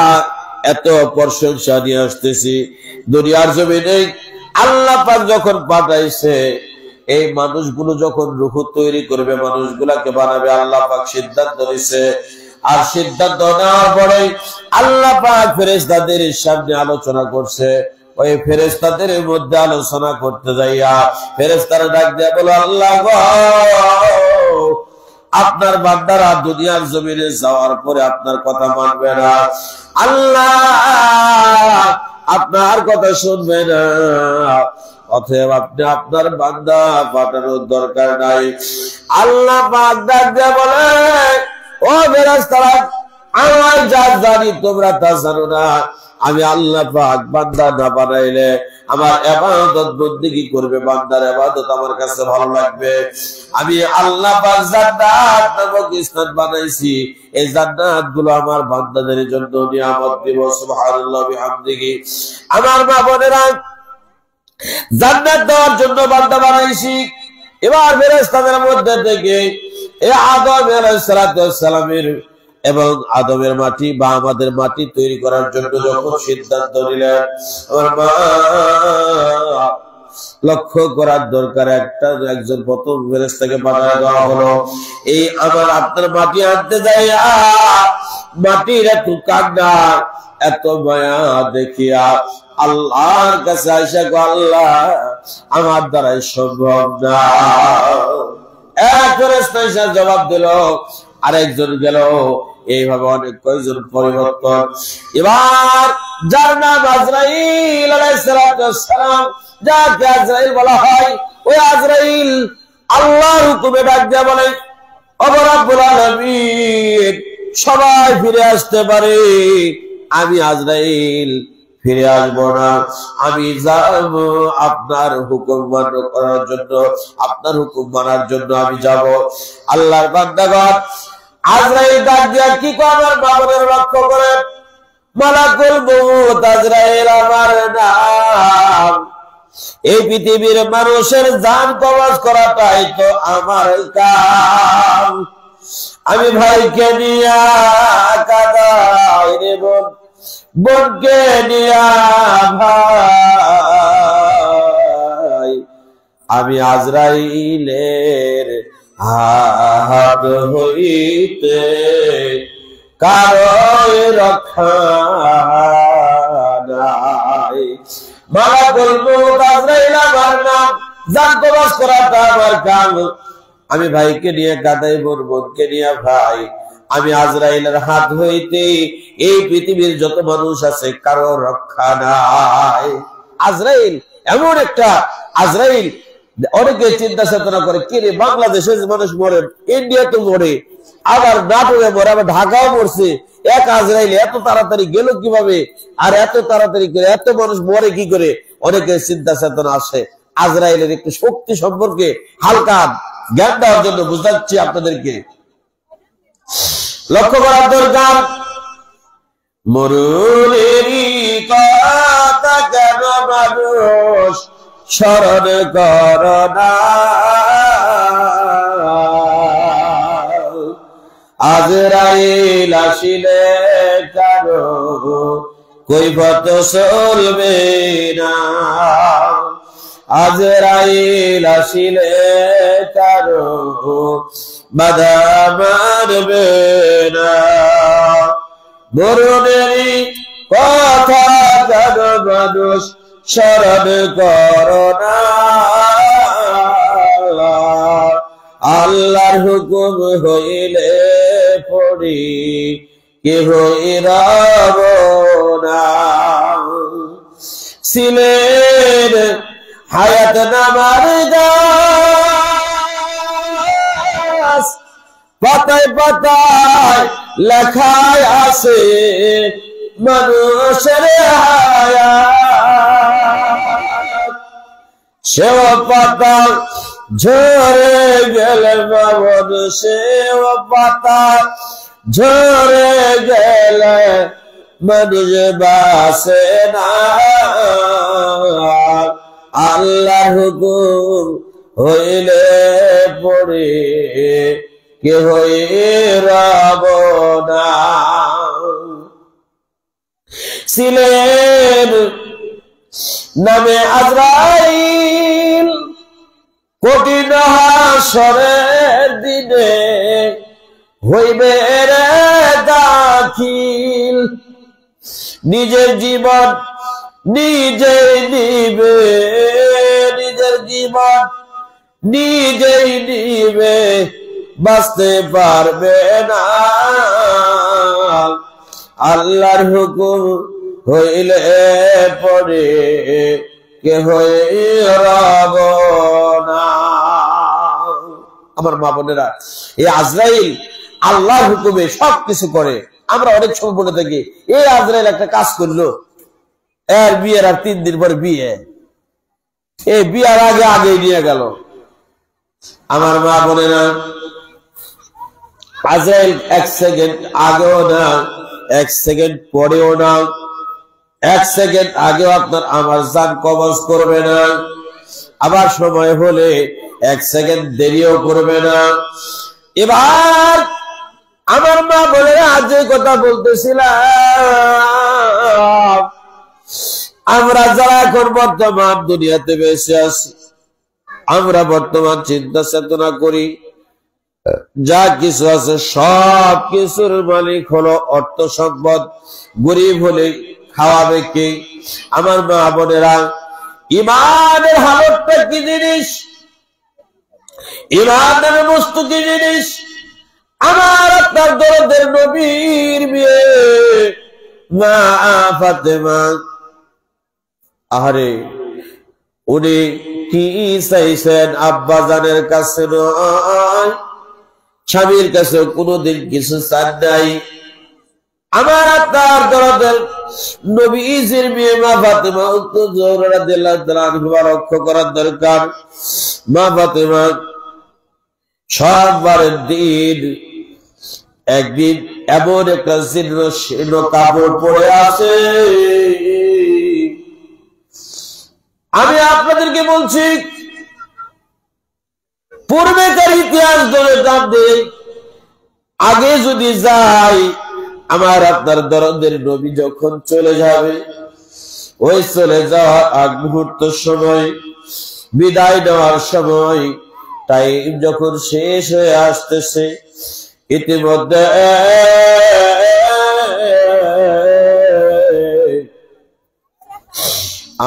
এত প্রশংসা নিয়ে আসতেছি? দুনিয়ার জমিনে আল্লাহ পাক যখন পাঠাইছে, এই মানুষগুলো যখন রূহ তৈরি করবে, মানুষগুলাকে বানাবে, আল্লাহ পাক সিদ্ধান্ত নিছে। আর সিদ্ধান্ত নেওয়ার পরে আল্লাহ পাক ফেরেশতাদের সামনে আলোচনা করছে, ওই ফেরেশতাদের মধ্যে আলোচনা করতে যাইয়া ফেরেশতারা ডাক দিয়ে বলো, আল্লাহ গো, আপনার বান্দারা দুনিয়ার জমিনে যাওয়ার পরে আপনার কথা মানবে না, আল্লাহ আপনার কথা শুনবে না, অতএব আপনি আপনার বান্দা পাঠানোর দরকার নাই। আল্লাহ পাক ডাক দিয়ে বলে, ও ফেরেশতারা, আমার যা জানি তোমরা তা জানো না। আমি আল্লাহ পাক বান্দা না বানাইলে আমার ইবাদত বন্দেগী করবে, বান্দার ইবাদত আমার কাছে ভালো লাগবে। আমি আল্লাহ পাক জান্নাত নামক স্থান বানাইছি, এই জান্নাত গুলো আমার বান্দাদের জন্য নিয়ামত দিব। সুবহানাল্লাহ বিহামদিহি। আমার মা বোনেরা, জান্নাত দেওয়ার জন্য বান্দা বানাইছি। এবার ফেরেশতাদের মধ্যে থেকে এই আদম আলাইহিস সালামের এবং আদমের মাটি বা আমাদের মাটি তৈরি করার জন্য যখন সিদ্ধান্ত নিলেন, আমার মা লক্ষ্য করার দরকার, একজন প্রথম ফেরেশতাকে পাঠিয়ে দেওয়া হলো। এই আমার আপনার মাটি আনতে যাইয়া মাটির এত কান্না, এত মায়া দেখিয়া আল্লাহর কাছে আইসা গো, আল্লাহ আমার দ্বারাই সম্ভব না। এক ফেরেশতা এসে জবাব দিল, আরেকজন গেল, এইভাবে অনেক কয়েকজন পরিবর্তন। এবার যার নাম আজরাইল আলাইহিস সালাম, যাকে আজরাইল বলা হয়, ওই আজরাইল আল্লাহর হুকুমে ডাক দেয়া বলে, ও রব্বুল আলামিন, সবাই ফিরে আসতে পারে, আমি আজরাইল ফিরে আসবো না, আমি যাব আপনার হুকুম মান্য করার জন্য, আপনার হুকুম মানার জন্য আমি যাব। আল্লাহর বান্দাগণ আজরাইল ডাক দিয়া কি কয়, আমার বাবরের লক্ষ্য করে, মালাকুল মউত আজরাইল আমার নাম, এই পৃথিবীর মানুষের জান কবজ করাটাই তো আমার কাম। আমি ভাইকে নিয়া কাদাই রে বোন, বোনকে নিয়া ভাই, আমি আজরাইলের হাত হইতে কারো রক্ষা নাই। মালাকুল মউত আজরাইল আমার নাম, জান কবজ করাটা আমার কাম। আমি ভাইকে নিয়ে কাঁদাই, বোনকে নিয়ে ভাই, আমি আজরাইলের হাত হইতে এই পৃথিবীর যত মানুষ আছে কারো রক্ষা নাই। আজরাইল এমন একটা, আজরাইল অনেকে চিন্তা চেতনা করে, কি রে বাংলাদেশের মানুষ মরে, ইন্ডিয়াতে মরে, আবার নাটোরে মরে, আবার ঢাকাও মরছে, এক আজরাইল এত তাড়াতাড়ি গেল কিভাবে, আর এত তাড়াতাড়ি করে এত মানুষ মরে কি করে? অনেকের চিন্তা চেতনা আসে। আজরাইলের একটু শক্তি সম্পর্কে হালকা জ্ঞান দেওয়ার জন্য বুঝাচ্ছি আপনাদেরকে, লক্ষ্য করার দরকার। মরুলেরই কথা কেন মানুষ স্মরণ কর না, আজরাইল আসিলে কারো কৈফিয়ত চলবে না, আজরাইল আসিলে কারো বাধা মারবে না। মরণেরই কথা কেন মানুষ স্মরণ কর না, আল্লাহর হুকুম হইলে পড়ি কেহ রব না। সিলের হায়াত নামার গাছ, পাতায় পাতায় লেখায় আছে মানুষের হায়াত, সেও পাতা ঝরে গেলে বাবন, সেও পাতা ঝরে গেলে মানুষ বাসে না, আল্লাহর হুকুম হইলে পড়ে কেহ রব না। ছিলেন নামে আজরাইল, কঠিন হাসরের দিনে হইবে রে দাখিল, নিজের জীবন নিজেই নিবে, নিজের জীবন নিজেই নিবে, বাঁচতে পারবে না। আল্লাহর হুকুম হইলে পরে কেহ রব না। আমার মা বোনেরা, এই আজরাইল আল্লাহর হুকুমে সবকিছু করে। আমরা অনেক সময় বলে থাকি এই আজরাইল একটা কাজ করলো, এর বিয়ের আর 3 দিন পরে বিয়ে, এই বিয়ার আগে আগে নিয়ে গেল। আমার মা বোনেরা, আজরাইল 1 সেকেন্ড আগেও না, 1 সেকেন্ড পরেও না, 1 সেকেন্ড আগেও আপনার আমার জান কবজ করবে না, আবার সময় হলে 1 সেকেন্ড দেরিও করবে না। এবার আমার মা বোনেরা, আজ যে কথা বলতেছিলাম, আমরা যারা এখন বর্তমান দুনিয়াতে বেঁচে আছি, আমরা বর্তমান চিন্তা চেতনা করি, যা কিছু আছে সব কিছুর মালিক হলো অর্থ সম্পদ। গরিব হলে খাওয়াবে কে? আমার মা বোনেরা, ইমানের হালতটা কি জিনিস, ইমানের বস্তু কি জিনিস? আমার আপনার দরদের নবীর বিয়ে, মা ফাতেমা, আরে উনি কি চাইছেন? আব্বা জানের কাছে নয়, স্বামীর কাছে কোনোদিন কিছু চান নাই। আমার আপনার দরদের নবীজির বিয়ে মা ফাতেমা রক্ষা করার দরকার। মা ফাতেমা সববারের দিন একদিন এমন একটা শীর্ণ কাপড় পরে আছে, আমি আপনাদেরকে বলছি পূর্বেকার ইতিহাস ধরে জানতে আগে যদি যাই, আমার আপনার দরদের নবী যখন চলে যাবে, ওই চলে যাওয়ার আগ মুহূর্ত সময়, বিদায় নেওয়ার সময়, টাইম যখন শেষ হয়ে আসতেছে, ইতিমধ্যে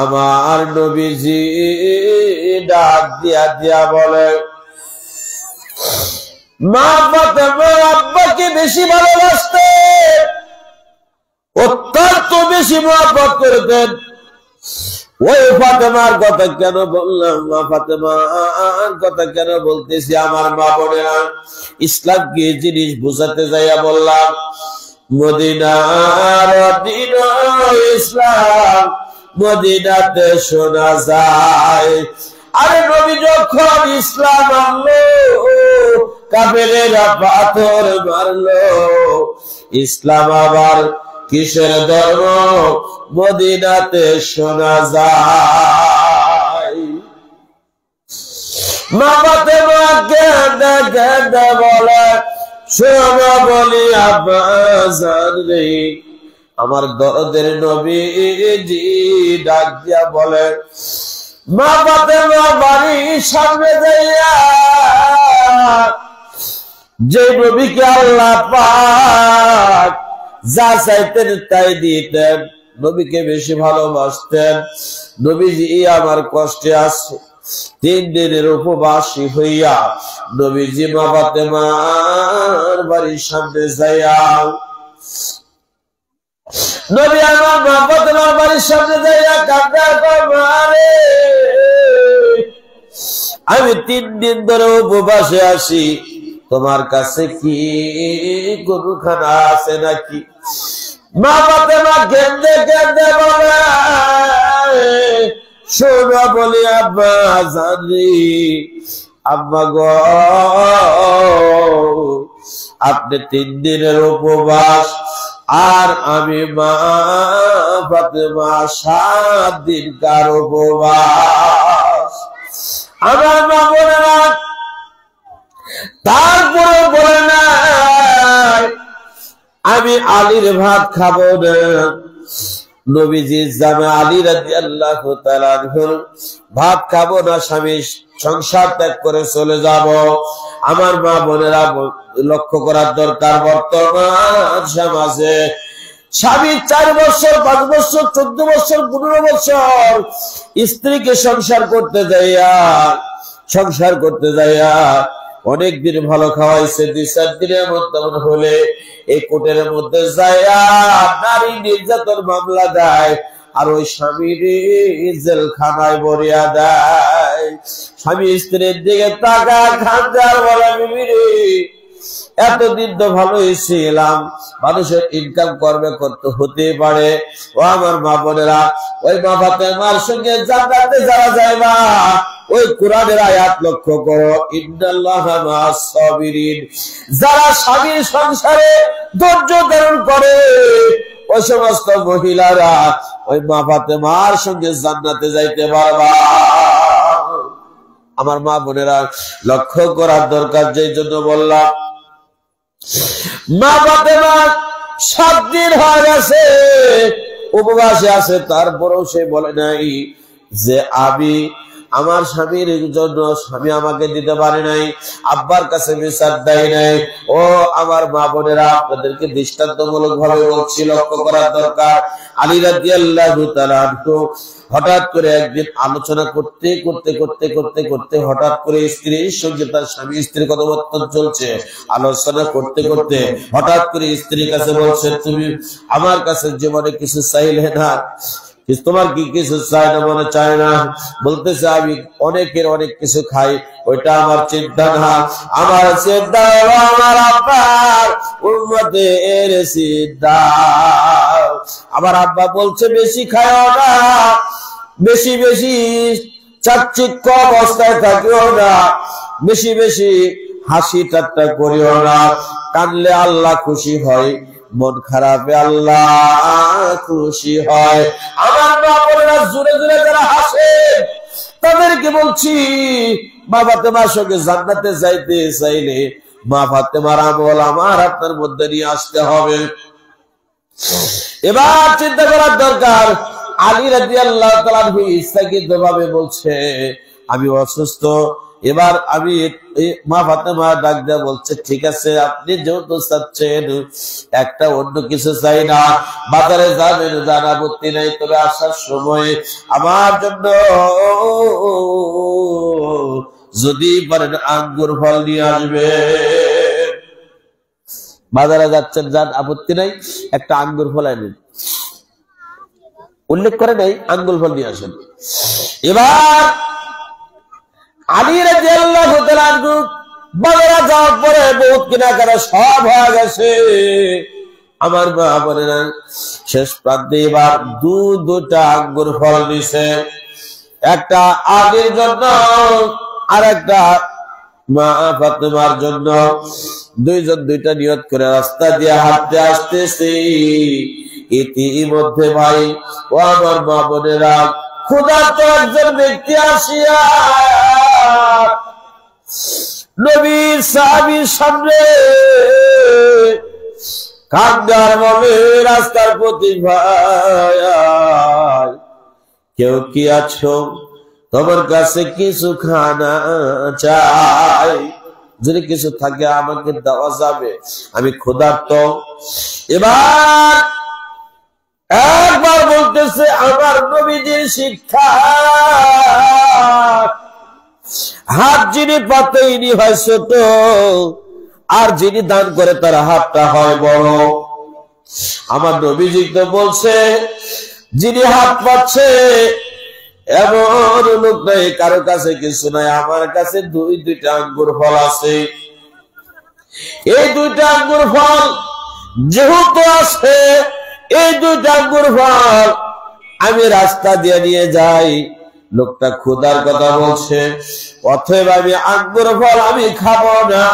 আমার নবীজি ডাক দিয়া দিয়া বলে, মা ফাতেমা আব্বাকে বেশি ভালোবাসতেন, অত্যন্ত বেশি মহব্বত করতেন। ওই ফাতেমার কথা কেন বললাম? মা ফাতেমার কথা কেন বলতেছি? আমার মা বোনেরা, ইসলাম কি জিনিস বুঝাতে যাইয়া বললাম, মদিনার দিন ইসলাম মদিনাতে শোনা যায়। আরে নবী যখন ইসলাম আনলো, কাফেরেরা পাথর মারলো। ইসলাম আবার কিসের ধর্ম? মদিনাতে শোনা যায়। মা ফাতেমা কেঁদে কেঁদে বলে, শোনো বলি আব্বা জান রে, আমার দরদের নবীজি ডাক দিয়া বলে, মা ফাতেমা বাড়ির সামনে যাইয়া যে নবীকে আল্লাহ পাক যা চাইতেন তাই দিতেন, নবীকে বেশি ভালোবাসতেন। নবীজি আমার কষ্টে আছে, 3 দিনের উপবাসী হইয়া নবীজি মা ফাতেমার বাড়ির সামনে যাইয়া, নবী আমার মা ফাতেমার বাড়ির সামনে যাইয়া কাঁদা, মারে আমি 3 দিন ধরে উপবাসে আছি, তোমার কাছে কি গরুখানা আছে নাকি? মা ফাতেমা কেঁদে কেঁদে বলে, শোনো বলি আব্বা জানি, আব্বা গো আপনি 3 দিনের উপবাস, আর আমি মা ফাতেমা 7 দিনকার উপবাস। আমার মা বোনেরা, তারপরে বলে না আমি আলীর ভাত খাবো না। নবীজির জামা আলী রাদিয়াল্লাহু তাআলা আনহুর ভাত খাবো না, স্বামী সংসার ত্যাগ করে চলে যাব। আমার মা বোনেরা, লক্ষ্য করার দরকার, বর্তমান সমাজে স্বামী 4 বছর 5 বছর 14 বছর 15 বছর স্ত্রীকে সংসার করতে যাইয়া অনেকদিন ভালো খাওয়াইছে, 2-4 দিনের মধ্যে হলে এই কোর্টের মধ্যে যাইয়া নারী নির্যাতন মামলা দেয়, আর ওই স্বামীর জেলখানায় ভরিয়া দেয়। স্বামী স্ত্রীর দিকে তাকা খানদার বলে, বিবি রে, এতদিন তো ভালোই ছিলাম, মানুষের ইনকাম করতে হতে পারে। ও আমার মা বোনেরা, ওই মা ফাতেমার সঙ্গে জান্নাতে যারা যাইবা, ওই কোরআনের আয়াত লক্ষ্য করো, ইন্নাল্লাহা মা'আস সাবিরিন। যারা স্বামীর সংসারে ধৈর্য ধারণ করে, ওই সমস্ত মহিলারা ওই মা ফাতেমার সঙ্গে জান্নাতে যাইতে পারবা। আমার মা বোনেরা, লক্ষ্য করার দরকার, যেই জন্য বললাম, মা ফাতেমা 7 দিন হয়ে গেছে উপবাসে আছে, তারপরেও সে বলে নাই যে আমি আমার স্বামীর জন্য স্বামী আমাকে দিতে পারে নাই, আব্বার কাছে বিচার দেয় নাই। ও আমার মা বোনেরা, আপনাদেরকে দৃষ্টান্তমূলক ভাবে বলছি, লক্ষ্য করার দরকার। আলী রাদিয়াল্লাহু তাআলা হঠাৎ করে একদিন আলোচনা করতে হঠাৎ করে স্ত্রীর সঙ্গে তার স্বামী স্ত্রীর কথোপকথন চলছে, আলোচনা করতে হঠাৎ করে স্ত্রীর কাছে বলছে, তুমি আমার কাছে জীবনে কিছু চাইলে না, তোমার কি কিছু চাই না? মনে চায় না। বলতেছে, আমি অনেকের অনেক কিছু খাই, ওইটা আমার চিন্তা না, আমার চিন্তা আমার আব্বার উম্মতের চিন্তা। আমার আব্বা বলছে, বেশি খায়ও না, বেশি চাকচিক্য অবস্থায় থাকিও না, বেশি হাসি ঠাট্টা করিও না, কানলে আল্লাহ খুশি হয়, মন খারাপে আল্লাহ খুশি হয়। আমার মা বোনেরা, জোরে জোরে যারা হাসে তাদেরকে বলছি, মা ফাতেমার সঙ্গে জান্নাতে যাইতে চাইলে মা ফাতেমার আমল আমার আপনার মধ্যে নিয়ে আসতে হবে। এবার চিন্তা করার দরকার। আলী রাদিয়াল্লাহু তাআলা ইচ্ছাকৃতভাবে বলছে, আমি অসুস্থ। এবার আমি মা ফাতেমা ডাক দেয়া বলছে, ঠিক আছে, আপনি যেহেতু চাচ্ছেন, একটা অন্য কিছু চাই না, বাজারে যাবেন, জানা আপত্তি নাই, তবে আসার সময় আমার জন্য যদি পারেন আঙ্গুর ফল নিয়ে আসবে। বাজারে যাচ্ছেন, যান, আপত্তি নাই, একটা আঙ্গুর ফল আনেন। উল্লেখ করে নাই, আঙ্গুর ফল নিয়ে আসেন। এবার আলী রাদিয়াল্লাহু তাআলা বাজারে যাওয়ার পরে বহুত কেনাকাটা সব হয়ে গেছে। আমার মা বোনেরা, শেষ প্রান্তে এবার দুটা আঙ্গুর ফল দিছে, একটা আলীর জন্য আর একটা মা ফাতেমার জন্য। দুইজন দুইটা নিয়ত করে রাস্তা দিয়ে হাঁটতে আসতেছে। ইতিমধ্যে ভাই ও আমার মা বোনেরা, ক্ষুধার্ত একজন ব্যক্তি আসিয়া নবীর সাহাবীর সামনে কান্দার বলে, রাস্তার প্রতি, ভাই কেউ কি আছো, তোমার কাছে কিছু খানা চাই, যদি কিছু থাকে আমাকে দেওয়া যাবে, আমি ক্ষুধার্ত। এবার একবার বলতেছে, আমার নবীজির শিক্ষা, হাত যিনি পাতেইনি হয় ছোট, আর যিনি দান করে তার হাতটা হয় বড়। আমার নবীজি তো বলছে, যিনি হাত পাচ্ছে এমন লোক নাই, কারো কাছে কিছু নাই, আমার কাছে দুইটা আঙ্গুর ফল আছে। এই দুইটা আঙ্গুর ফল যেহেতু আছে, এই দুইটা আঙ্গুর ফল আমি রাস্তা দিয়ে নিয়ে যাই। লোকটা ক্ষুধার কথা বলছে, অতএব আমি আঙ্গুর ফল আমি খাবো না,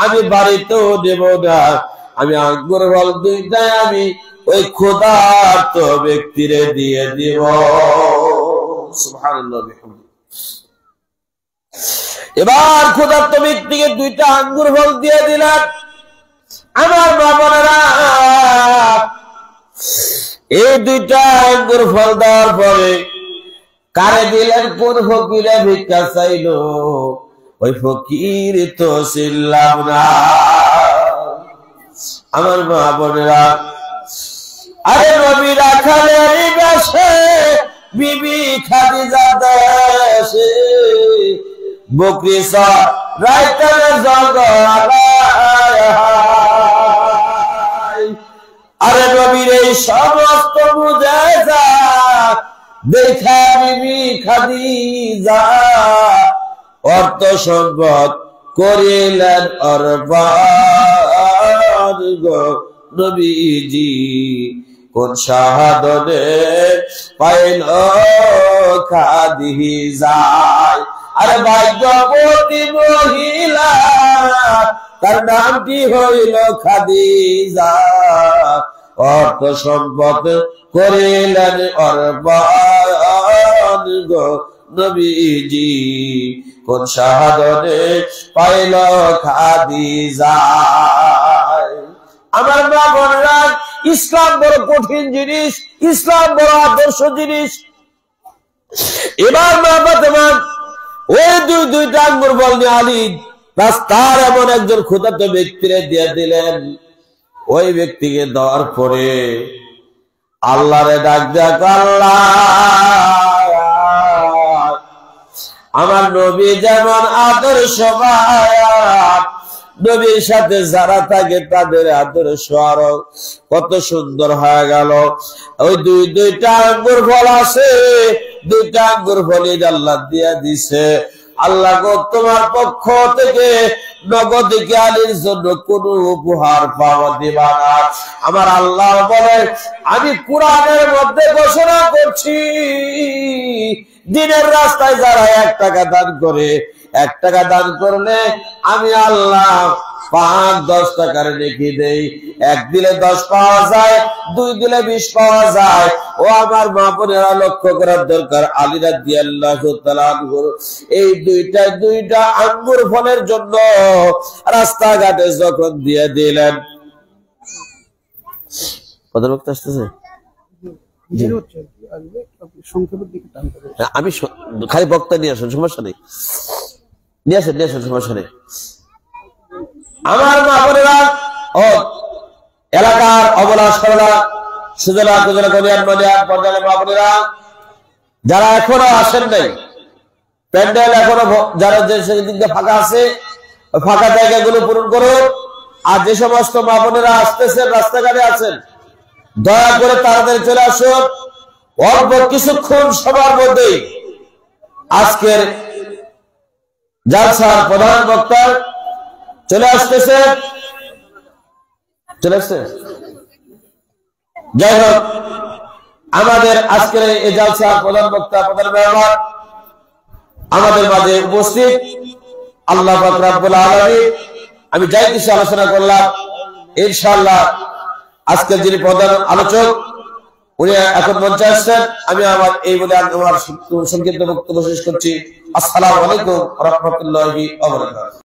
আমি বাড়িতেও দেব না, আমি আঙ্গুর ফল দুইটাই আমি ওই ক্ষুধার্ত ব্যক্তিরে দিয়ে দিব। সুবহানাল্লাহ। এবার ক্ষুধার্ত ব্যক্তিকে দুইটা আঙ্গুর ফল দিয়ে দিলাম। আমার বাবারা, এই দুইটা আঙ্গুর ফল দেওয়ার পরে কারে দিলেন? কোন ফকিরে ভিক্ষা চাইল? ওই ফকির তো ছিলাম না। আমার মা বোনেরা, আরে নবী রাখালের বেশে বিবি খাদিজা দেশে বকরি রাইতের জগড়ায়। আরে নবীর এই সমস্ত মুজিজা দেখা বিবি খাদিজা অর্থ সম্পদ করিলেন অর্পণ গো নবীজি কোন শাহাদতে পাইল খাদিজা। আরে ভাগ্যবতী মহিলা তার নামটি হইল খাদিজা অর্থ সম্পদ করিলেন অর্পণ গো নবীজি কোন শাহাদতে পাইল খাদিজা। আমার মা বোনেরা, ইসলাম বড় কঠিন জিনিস, ইসলাম বড় আদর্শ জিনিস। এবার মা ফাতেমা ওই দুইটা আঙ্গুর ফল নিয়ে আলী রাস্তার এমন একজন ক্ষুধার্ত ব্যক্তিরে দিয়ে দিলেন। ওই ব্যক্তিকে দেওয়ার পরে আল্লাহরে ডাক দেখ, আল্লাহ আমার নবী যেমন আদর্শ নবীর সাথে যারা থাকে তাদের আদর্শ আরো কত সুন্দর হয়ে গেল। ওই দুইটা আঙ্গুর ফল আছে, দুইটা আঙ্গুর ফল আল্লাহ দিয়া দিছে। আল্লাহ গো তোমার পক্ষ থেকে নগদ আলীর জন্য কোন উপহার পাওয়া দিবা না। আমার আল্লাহ বলে আমি কুরআনের মধ্যে ঘোষণা করছি দিনের রাস্তায় যারা 1 টাকা দান করে, 1 টাকা দান করলে আমি আল্লাহ 5-10 টাকার নেকি দেই। 1 দিলে 10 পাওয়া যায়, 2 দিলে 20 পাওয়া যায়। ও আমার মা বোনেরা লক্ষ্য করার দরকার, আলী রাদিয়াল্লাহু তাআলা আনহু এই দুইটা আঙ্গুর ফলের জন্য রাস্তাঘাটে যখন দিয়ে দিলেন। পদবক্তা আসতেছে, আমি খালি বক্তা নিয়ে আসুন, সমস্যা নেই, নিয়ে আসেন সমস্যা নেই। আমার মা বোনেরা ও এলাকার অবলা সরলা সুজলা কুজলা কলিয়ান মলিয়ান পর্যায়ে মা বোনেরা যারা এখনো আসেন নাই, প্যান্ডেল এখনো যারা যে সেদিকে ফাঁকা আছে ফাঁকা জায়গাগুলো পূরণ করুন। আর যে সমস্ত মা বোনেরা আসতেছেন রাস্তাঘাটে আছেন, দয়া করে তাড়াতাড়ি চলে আসুন। অল্প কিছুক্ষণ সবার মধ্যেই আজকের জালসার প্রধান বক্তা চলে আসতেছে, যাই হোক আমাদের আজকের এই জালসার প্রধান বক্তা প্রধান মেহমান আমাদের মাঝে উপস্থিত। আল্লাহ পাক রব্বুল আলামিন আমি যাই কিছু আলোচনা করলাম ইনশাআল্লাহ আজকের যিনি প্রধান আলোচক উনি এখন মঞ্চে আসছেন। আমি আমার এই বলে আমার সংক্ষিপ্ত বক্তব্য শেষ করছি। আসসালামু আলাইকুম ওয়া রাহমাতুল্লাহি ওয়া বারাকাতুহু।